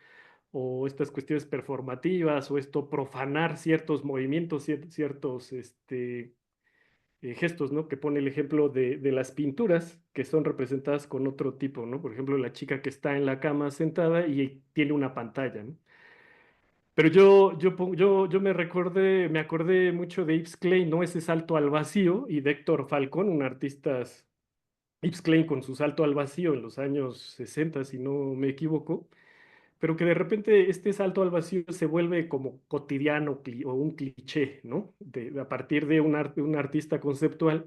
o estas cuestiones performativas o esto, profanar ciertos movimientos, ciertos gestos, ¿no? Que pone el ejemplo de las pinturas que son representadas con otro tipo, ¿no? Por ejemplo, la chica que está en la cama sentada y tiene una pantalla, ¿no? Pero yo me acordé mucho de Yves Klein, ¿no? Ese salto al vacío y de Héctor Falcón, un artista, Yves Klein con su salto al vacío en los años 60, si no me equivoco, pero que de repente este salto al vacío se vuelve como cotidiano o un cliché, ¿no? A partir de un artista conceptual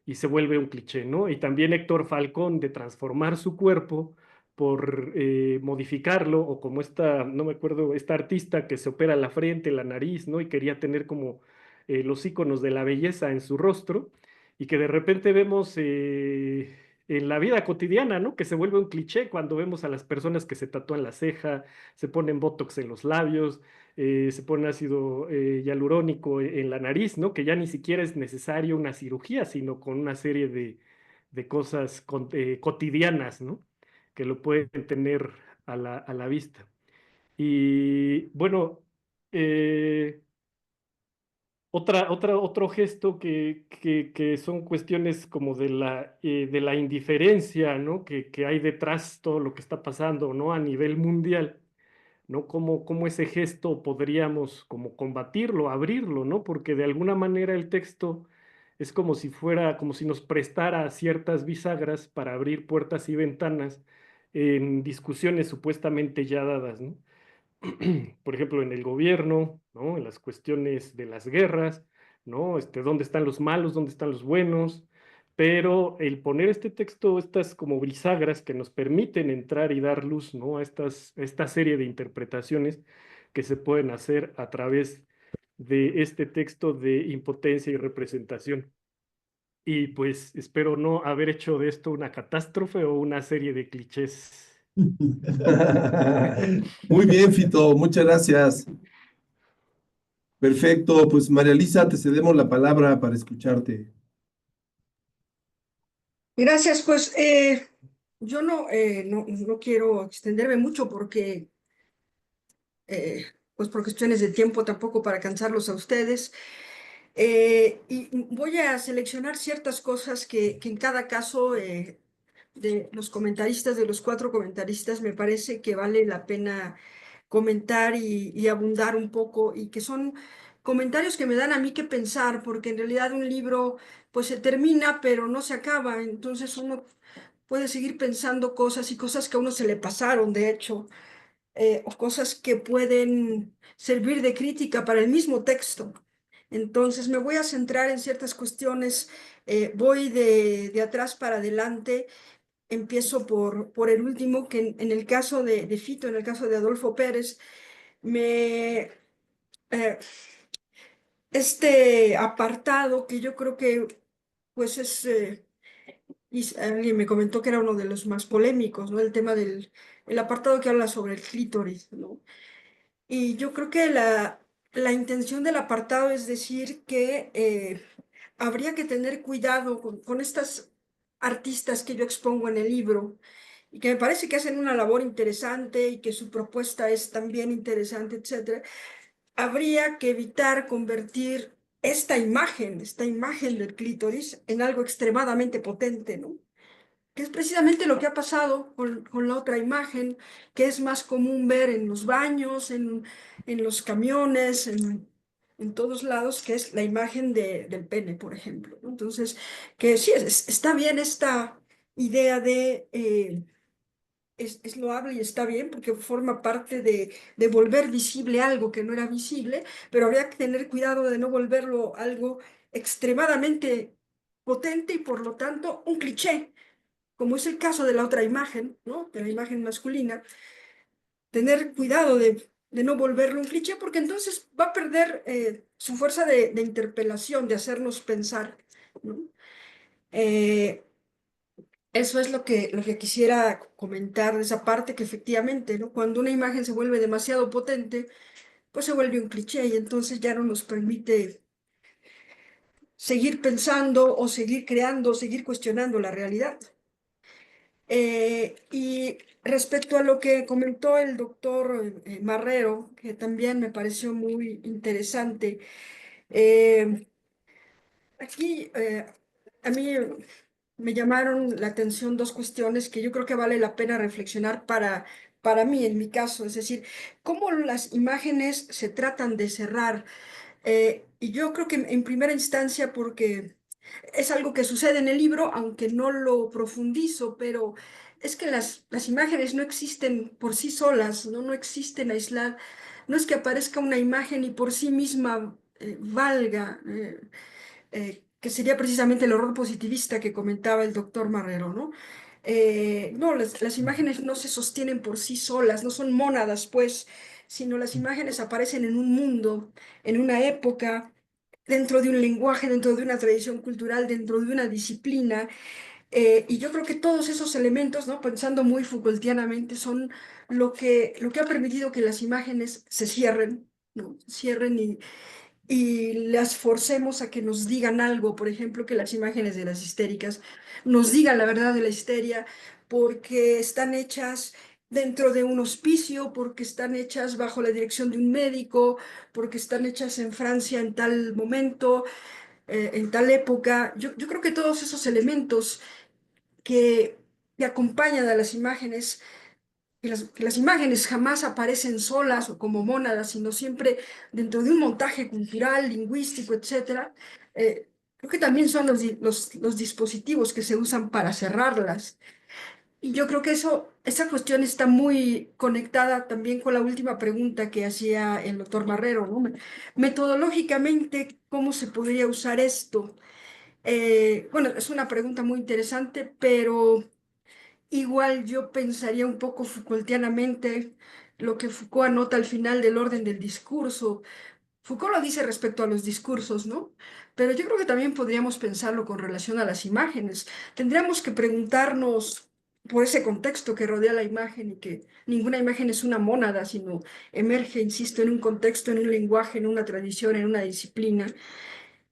y se vuelve un cliché, ¿no? Y también Héctor Falcón de transformar su cuerpo por modificarlo, o como esta, no me acuerdo, esta artista que se opera la frente, la nariz, ¿no? Y quería tener como los iconos de la belleza en su rostro, y que de repente vemos en la vida cotidiana, ¿no? Que se vuelve un cliché cuando vemos a las personas que se tatúan la ceja, se ponen botox en los labios, se ponen ácido hialurónico en la nariz, ¿no? Que ya ni siquiera es necesario una cirugía, sino con una serie de cosas cotidianas, ¿no? Que lo pueden tener a la vista. Y bueno, eh, otro gesto que son cuestiones como de la indiferencia, ¿no? Que hay detrás todo lo que está pasando, ¿no? A nivel mundial, ¿no? Cómo ese gesto podríamos como combatirlo, abrirlo, ¿no? Porque de alguna manera el texto es como si fuera, como si nos prestara ciertas bisagras para abrir puertas y ventanas en discusiones supuestamente ya dadas, ¿no? Por ejemplo, en el gobierno, ¿no? En las cuestiones de las guerras, ¿no? ¿Dónde están los malos? ¿Dónde están los buenos? Pero el poner este texto, estas como bisagras que nos permiten entrar y dar luz, ¿no? Esta serie de interpretaciones que se pueden hacer a través de este texto de impotencia y representación. Y pues espero no haber hecho de esto una catástrofe o una serie de clichés. Muy bien, Fito, muchas gracias. Perfecto, pues María Lisa, te cedemos la palabra para escucharte. Gracias, pues yo no quiero extenderme mucho porque, pues por cuestiones de tiempo tampoco para cansarlos a ustedes. Y voy a seleccionar ciertas cosas que en cada caso de los comentaristas, de los cuatro comentaristas, me parece que vale la pena comentar y abundar un poco y que son comentarios que me dan a mí que pensar, porque en realidad un libro pues se termina, pero no se acaba, entonces uno puede seguir pensando cosas y cosas que a uno se le pasaron, de hecho, o cosas que pueden servir de crítica para el mismo texto. Entonces me voy a centrar en ciertas cuestiones, voy de atrás para adelante. Empiezo por el último, que en el caso de Fito, en el caso de Adolfo Pérez, me, eh, este apartado que yo creo que pues y alguien me comentó que era uno de los más polémicos, ¿no? El tema el apartado que habla sobre el clítoris, ¿no? Y yo creo que la intención del apartado es decir que habría que tener cuidado con estas artistas que yo expongo en el libro y que me parece que hacen una labor interesante y que su propuesta es también interesante, etcétera. Habría que evitar convertir esta imagen del clítoris en algo extremadamente potente, ¿no? Que es precisamente lo que ha pasado con la otra imagen, que es más común ver en los baños, en los camiones, en todos lados, que es la imagen del pene, por ejemplo, ¿no? Entonces, que sí, está bien esta idea es loable y está bien porque forma parte de volver visible algo que no era visible, pero habría que tener cuidado de no volverlo algo extremadamente potente y por lo tanto un cliché, como es el caso de la otra imagen, ¿no? De la imagen masculina, tener cuidado de no volverlo un cliché, porque entonces va a perder su fuerza de interpelación, de hacernos pensar ¿no? Eh, Eso es lo que quisiera comentar de esa parte, que efectivamente, ¿no? Cuando una imagen se vuelve demasiado potente, pues se vuelve un cliché y entonces ya no nos permite seguir pensando o seguir creando, o seguir cuestionando la realidad. Y respecto a lo que comentó el doctor Marrero, que también me pareció muy interesante, eh, aquí a mí me llamaron la atención dos cuestiones que yo creo que vale la pena reflexionar para mí, en mi caso, es decir, cómo las imágenes se tratan de cerrar. Y yo creo que en primera instancia, porque es algo que sucede en el libro, aunque no lo profundizo, pero es que las imágenes no existen por sí solas, ¿no? No existen aisladas. No es que aparezca una imagen y por sí misma valga. Que sería precisamente el horror positivista que comentaba el doctor Marrero, ¿no? No, las imágenes no se sostienen por sí solas, no son mónadas, pues, sino las imágenes aparecen en un mundo, en una época, dentro de un lenguaje, dentro de una tradición cultural, dentro de una disciplina, y yo creo que todos esos elementos, ¿no? Pensando muy Foucaultianamente, son lo que ha permitido que las imágenes se cierren, ¿no? Cierren y las forcemos a que nos digan algo, por ejemplo, que las imágenes de las histéricas nos digan la verdad de la histeria, porque están hechas dentro de un hospicio, porque están hechas bajo la dirección de un médico, porque están hechas en Francia en tal momento, en tal época. Yo creo que todos esos elementos que, que acompañan a las imágenes que las imágenes jamás aparecen solas o como mónadas, sino siempre dentro de un montaje cultural, lingüístico, etcétera. Creo que también son los dispositivos que se usan para cerrarlas. Y yo creo que esa cuestión está muy conectada también con la última pregunta que hacía el doctor Marrero, ¿no? Metodológicamente, ¿cómo se podría usar esto? Bueno, es una pregunta muy interesante, pero igual yo pensaría un poco Foucaultianamente lo que Foucault anota al final del orden del discurso. Foucault lo dice respecto a los discursos, ¿no? Pero yo creo que también podríamos pensarlo con relación a las imágenes. Tendríamos que preguntarnos por ese contexto que rodea la imagen y que ninguna imagen es una mónada, sino emerge, insisto, en un contexto, en un lenguaje, en una tradición, en una disciplina.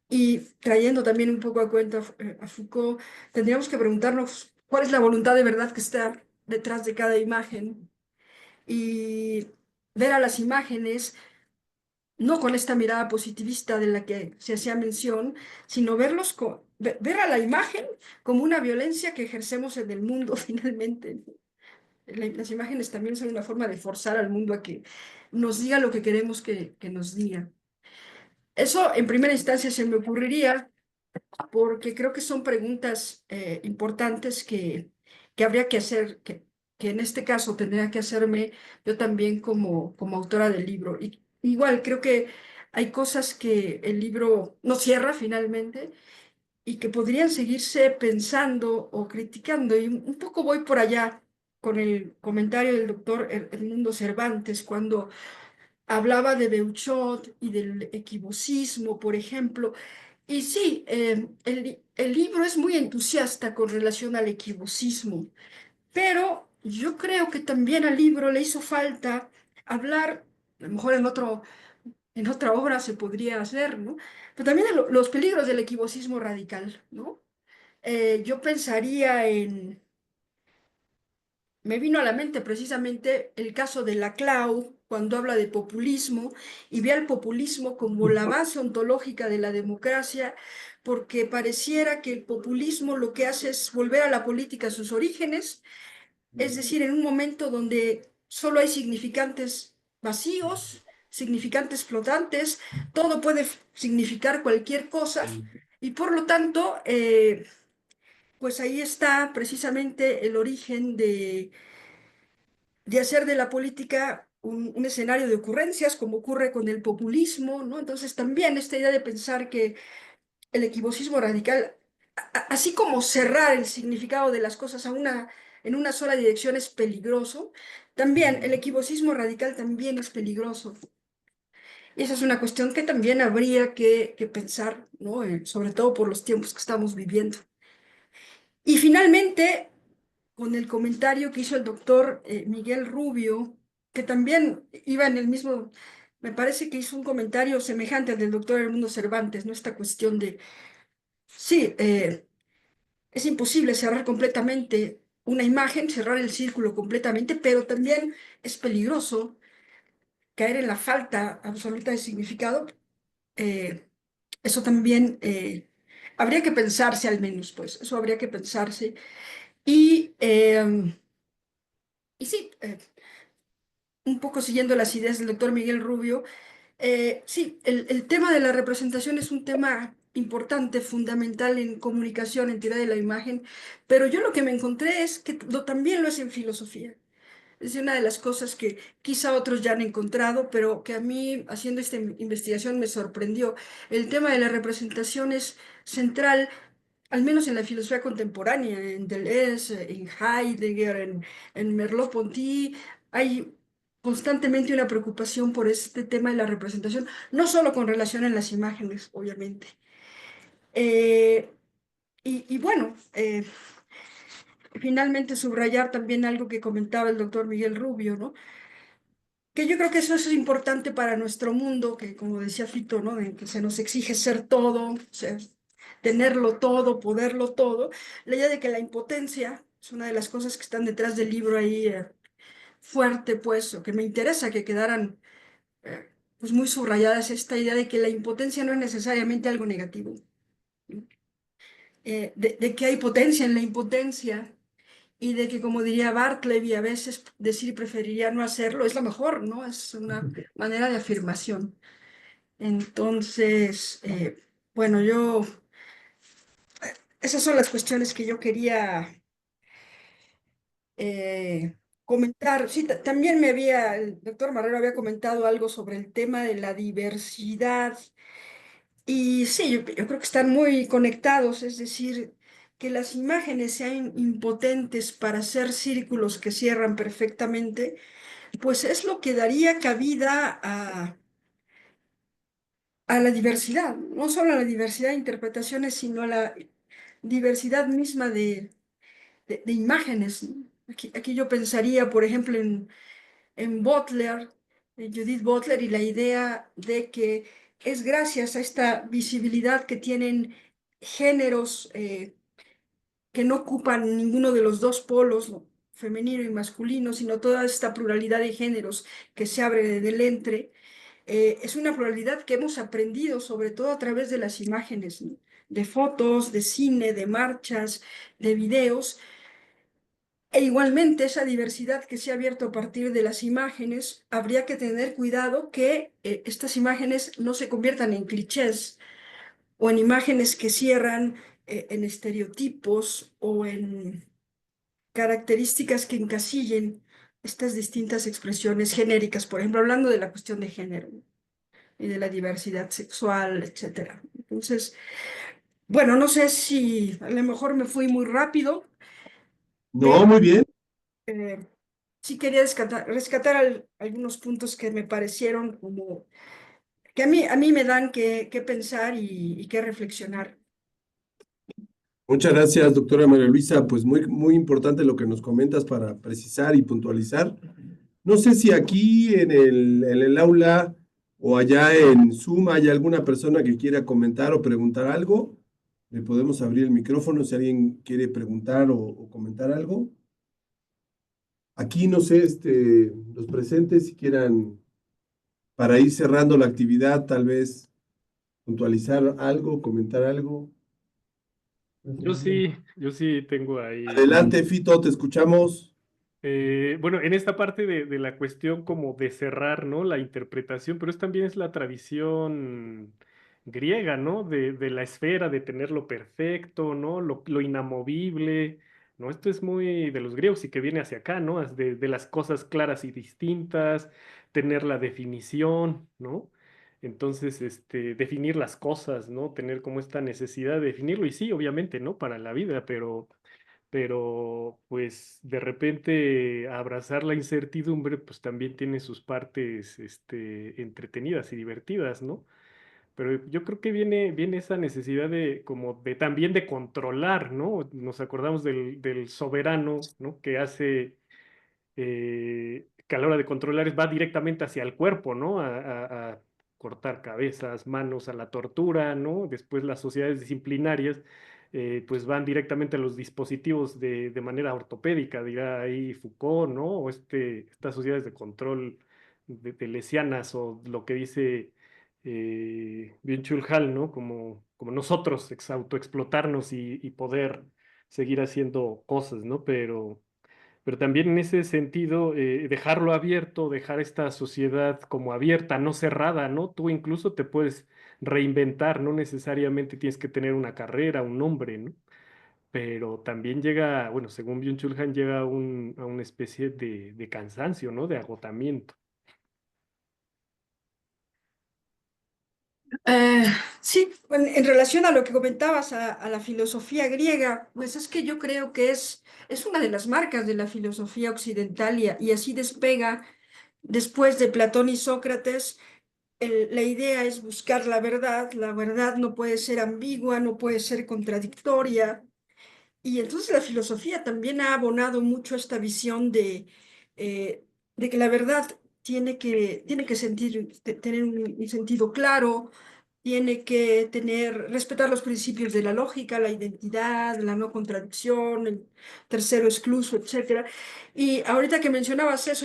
Y trayendo también un poco a cuenta a Foucault, tendríamos que preguntarnos cuál es la voluntad de verdad que está detrás de cada imagen y ver a las imágenes no con esta mirada positivista de la que se hacía mención, sino ver a la imagen como una violencia que ejercemos en el mundo finalmente. Las imágenes también son una forma de forzar al mundo a que nos diga lo que queremos que nos diga. Eso en primera instancia se me ocurriría porque creo que son preguntas importantes que habría que hacer, que en este caso tendría que hacerme yo también como autora del libro. Y igual creo que hay cosas que el libro no cierra finalmente y que podrían seguirse pensando o criticando. Y un poco voy por allá con el comentario del doctor Edmundo Cervantes cuando hablaba de Beuchot y del equivocismo, por ejemplo. Y sí, el libro es muy entusiasta con relación al equivocismo, pero yo creo que también al libro le hizo falta hablar, a lo mejor en otra obra se podría hacer, ¿no? Pero también de los peligros del equivocismo radical, ¿no? Yo pensaría me vino a la mente precisamente el caso de Laclau, cuando habla de populismo y ve al populismo como la base ontológica de la democracia, porque pareciera que el populismo lo que hace es volver a la política a sus orígenes, es decir, en un momento donde solo hay significantes vacíos, significantes flotantes, todo puede significar cualquier cosa y por lo tanto, pues ahí está precisamente el origen de hacer de la política un escenario de ocurrencias, como ocurre con el populismo, ¿no? Entonces también esta idea de pensar que el equivocismo radical, así como cerrar el significado de las cosas en una sola dirección es peligroso, también el equivocismo radical también es peligroso. Esa es una cuestión que también habría que pensar, ¿no? Sobre todo por los tiempos que estamos viviendo. Y finalmente, con el comentario que hizo el doctor Miguel Rubio, que también iba en el mismo, me parece que hizo un comentario semejante al del doctor Edmundo Cervantes, ¿no? Esta cuestión de, sí, es imposible cerrar completamente una imagen, cerrar el círculo completamente, pero también es peligroso caer en la falta absoluta de significado. Eh, Eso también habría que pensarse al menos, pues, eso habría que pensarse. Y, y sí, un poco siguiendo las ideas del doctor Miguel Rubio, sí, el tema de la representación es un tema importante, fundamental en comunicación, en teoría de la imagen, pero yo lo que me encontré es que también lo es en filosofía. Es una de las cosas que quizá otros ya han encontrado, pero que a mí, haciendo esta investigación, me sorprendió. El tema de la representación es central, al menos en la filosofía contemporánea, en Deleuze, en Heidegger, en Merleau-Ponty, hay constantemente una preocupación por este tema de la representación, no solo con relación a las imágenes, obviamente. Eh, y bueno, finalmente subrayar también algo que comentaba el doctor Miguel Rubio, ¿no? Que yo creo que eso es importante para nuestro mundo, que como decía Fito, ¿no? De que se nos exige ser todo, tenerlo todo, poderlo todo. La idea de que la impotencia es una de las cosas que están detrás del libro ahí fuerte, pues, o que me interesa que quedaran pues muy subrayadas, esta idea de que la impotencia no es necesariamente algo negativo, ¿no? De que hay potencia en la impotencia y de que, como diría Bartleby, a veces decir preferiría no hacerlo es lo mejor, ¿no? Es una manera de afirmación. Entonces, bueno, esas son las cuestiones que yo quería comentar. Sí, también el doctor Marrero había comentado algo sobre el tema de la diversidad. Y sí, yo creo que están muy conectados, es decir, que las imágenes sean impotentes para hacer círculos que cierran perfectamente, pues es lo que daría cabida a la diversidad, no solo a la diversidad de interpretaciones, sino a la diversidad misma de imágenes, ¿no? Aquí yo pensaría, por ejemplo, en Butler, en Judith Butler, y la idea de que es gracias a esta visibilidad que tienen géneros que no ocupan ninguno de los dos polos, ¿no? Femenino y masculino, sino toda esta pluralidad de géneros que se abre del entre. Es una pluralidad que hemos aprendido sobre todo a través de las imágenes, ¿no? De fotos, de cine, de marchas, de videos. E igualmente esa diversidad que se ha abierto a partir de las imágenes, habría que tener cuidado que estas imágenes no se conviertan en clichés o en imágenes que cierran en estereotipos o en características que encasillen estas distintas expresiones genéricas, por ejemplo, hablando de la cuestión de género, ¿no? Y de la diversidad sexual, etcétera. Entonces, bueno, no sé si a lo mejor me fui muy rápido, No, pero muy bien. eh, sí quería rescatar algunos puntos que me parecieron como que a mí me dan que pensar y que reflexionar. Muchas gracias, doctora María Luisa. Pues muy, muy importante lo que nos comentas para precisar y puntualizar. No sé si aquí en el aula o allá en Zoom hay alguna persona que quiera comentar o preguntar algo. Le podemos abrir el micrófono si alguien quiere preguntar o comentar algo. Aquí no sé, los presentes si quieran, para ir cerrando la actividad, tal vez puntualizar algo, comentar algo. Yo sí tengo ahí. Adelante, Fito, te escuchamos. Bueno, en esta parte de la cuestión como de cerrar, ¿no? La interpretación, pero también es la tradición griega, ¿no? De la esfera, de tenerlo perfecto, ¿no? Lo inamovible, ¿no? Esto es muy de los griegos y que viene hacia acá, ¿no? De las cosas claras y distintas, tener la definición, ¿no? Entonces, definir las cosas, ¿no? Tener como esta necesidad de definirlo y sí, obviamente, ¿no? Para la vida, pero pues de repente abrazar la incertidumbre pues también tiene sus partes entretenidas y divertidas, ¿no? Pero yo creo que viene esa necesidad de como de también de controlar, ¿no? Nos acordamos del soberano, ¿no? Que hace que a la hora de controlar va directamente hacia el cuerpo, ¿no? A cortar cabezas, manos, a la tortura, ¿no? Después las sociedades disciplinarias, pues van directamente a los dispositivos de manera ortopédica, dirá ahí Foucault, ¿no? O estas sociedades de control de lesianas, o lo que dice Byung-Chul Han, ¿no? Como nosotros, autoexplotarnos y poder seguir haciendo cosas, ¿no? Pero también en ese sentido, dejarlo abierto, dejar esta sociedad como abierta, no cerrada, ¿no? Tú incluso te puedes reinventar, no necesariamente tienes que tener una carrera, un nombre, ¿no? Pero también llega, bueno, según Byung-Chul Han, llega a una especie de cansancio, ¿no? De agotamiento. Eh, sí, en relación a lo que comentabas, a la filosofía griega, pues es que yo creo que es una de las marcas de la filosofía occidental y así despega después de Platón y Sócrates. La idea es buscar la verdad no puede ser ambigua, no puede ser contradictoria. Y entonces la filosofía también ha abonado mucho esta visión eh, de que la verdad tiene que tener un sentido claro, tiene que respetar los principios de la lógica, la identidad, la no contradicción, el tercero excluso, etcétera. Y ahorita que mencionabas eso,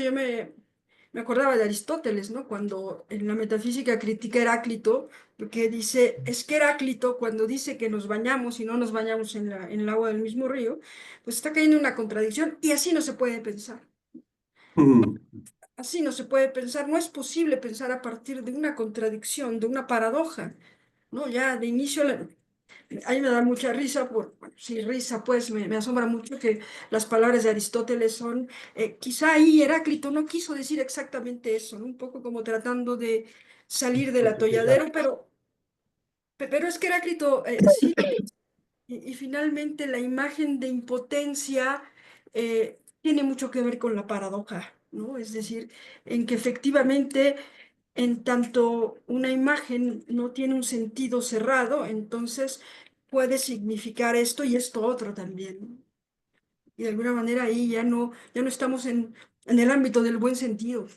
me acordaba de Aristóteles, ¿no? Cuando en la metafísica critica a Heráclito, porque dice, es que Heráclito cuando dice que nos bañamos y no nos bañamos en el agua del mismo río, pues está cayendo en una contradicción y así no se puede pensar. Así no se puede pensar, no es posible pensar a partir de una contradicción, de una paradoja, ¿no? Ya de inicio, a mí me da mucha risa, bueno, sí, risa, pues me asombra mucho que las palabras de Aristóteles son, quizá ahí Heráclito no quiso decir exactamente eso, ¿no? Un poco como tratando de salir del atolladero, pero es que Heráclito sí, y finalmente la imagen de impotencia tiene mucho que ver con la paradoja, ¿no? Es decir, en que efectivamente en tanto una imagen no tiene un sentido cerrado, entonces puede significar esto y esto otro también. Y de alguna manera ahí ya no estamos en el ámbito del buen sentido.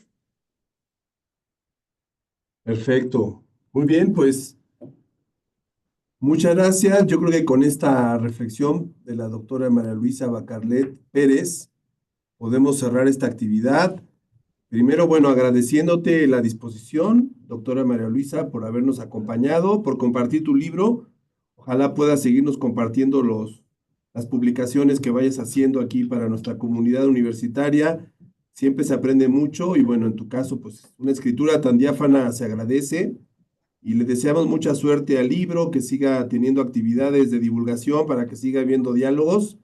Perfecto. Muy bien, pues muchas gracias. Yo creo que con esta reflexión de la doctora María Luisa Bacarlet Pérez podemos cerrar esta actividad. Primero, bueno, agradeciéndote la disposición, doctora María Luisa, por habernos acompañado, por compartir tu libro. Ojalá puedas seguirnos compartiendo las publicaciones que vayas haciendo aquí para nuestra comunidad universitaria. Siempre se aprende mucho y bueno, en tu caso, pues una escritura tan diáfana se agradece y le deseamos mucha suerte al libro, que siga teniendo actividades de divulgación para que siga habiendo diálogos.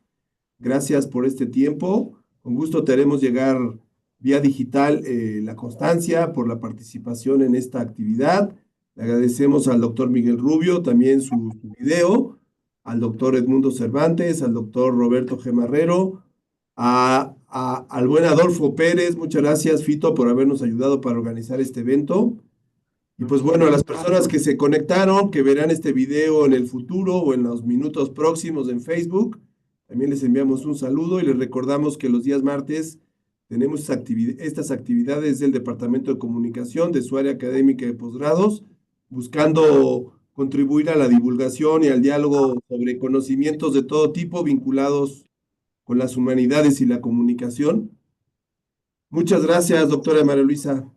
Gracias por este tiempo. Con gusto te haremos llegar vía digital la constancia por la participación en esta actividad. Le agradecemos al doctor Miguel Rubio también su video, al doctor Edmundo Cervantes, al doctor Roberto G. Marrero, al buen Adolfo Pérez. Muchas gracias, Fito, por habernos ayudado para organizar este evento. Y pues bueno, a las personas que se conectaron, que verán este video en el futuro o en los minutos próximos en Facebook, también les enviamos un saludo y les recordamos que los días martes tenemos estas actividades del Departamento de Comunicación de su área académica de posgrados, buscando contribuir a la divulgación y al diálogo sobre conocimientos de todo tipo vinculados con las humanidades y la comunicación. Muchas gracias, doctora María Luisa.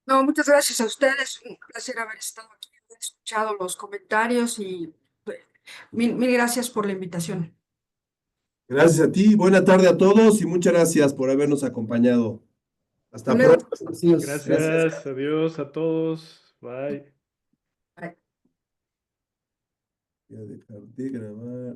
No, muchas gracias a ustedes. Un placer haber estado aquí, haber escuchado los comentarios y mil gracias por la invitación. Gracias a ti, buena tarde a todos y muchas gracias por habernos acompañado. Hasta Hasta luego. pronto. Gracias. Gracias, adiós a todos. Bye. Bye. Voy a dejar de grabar.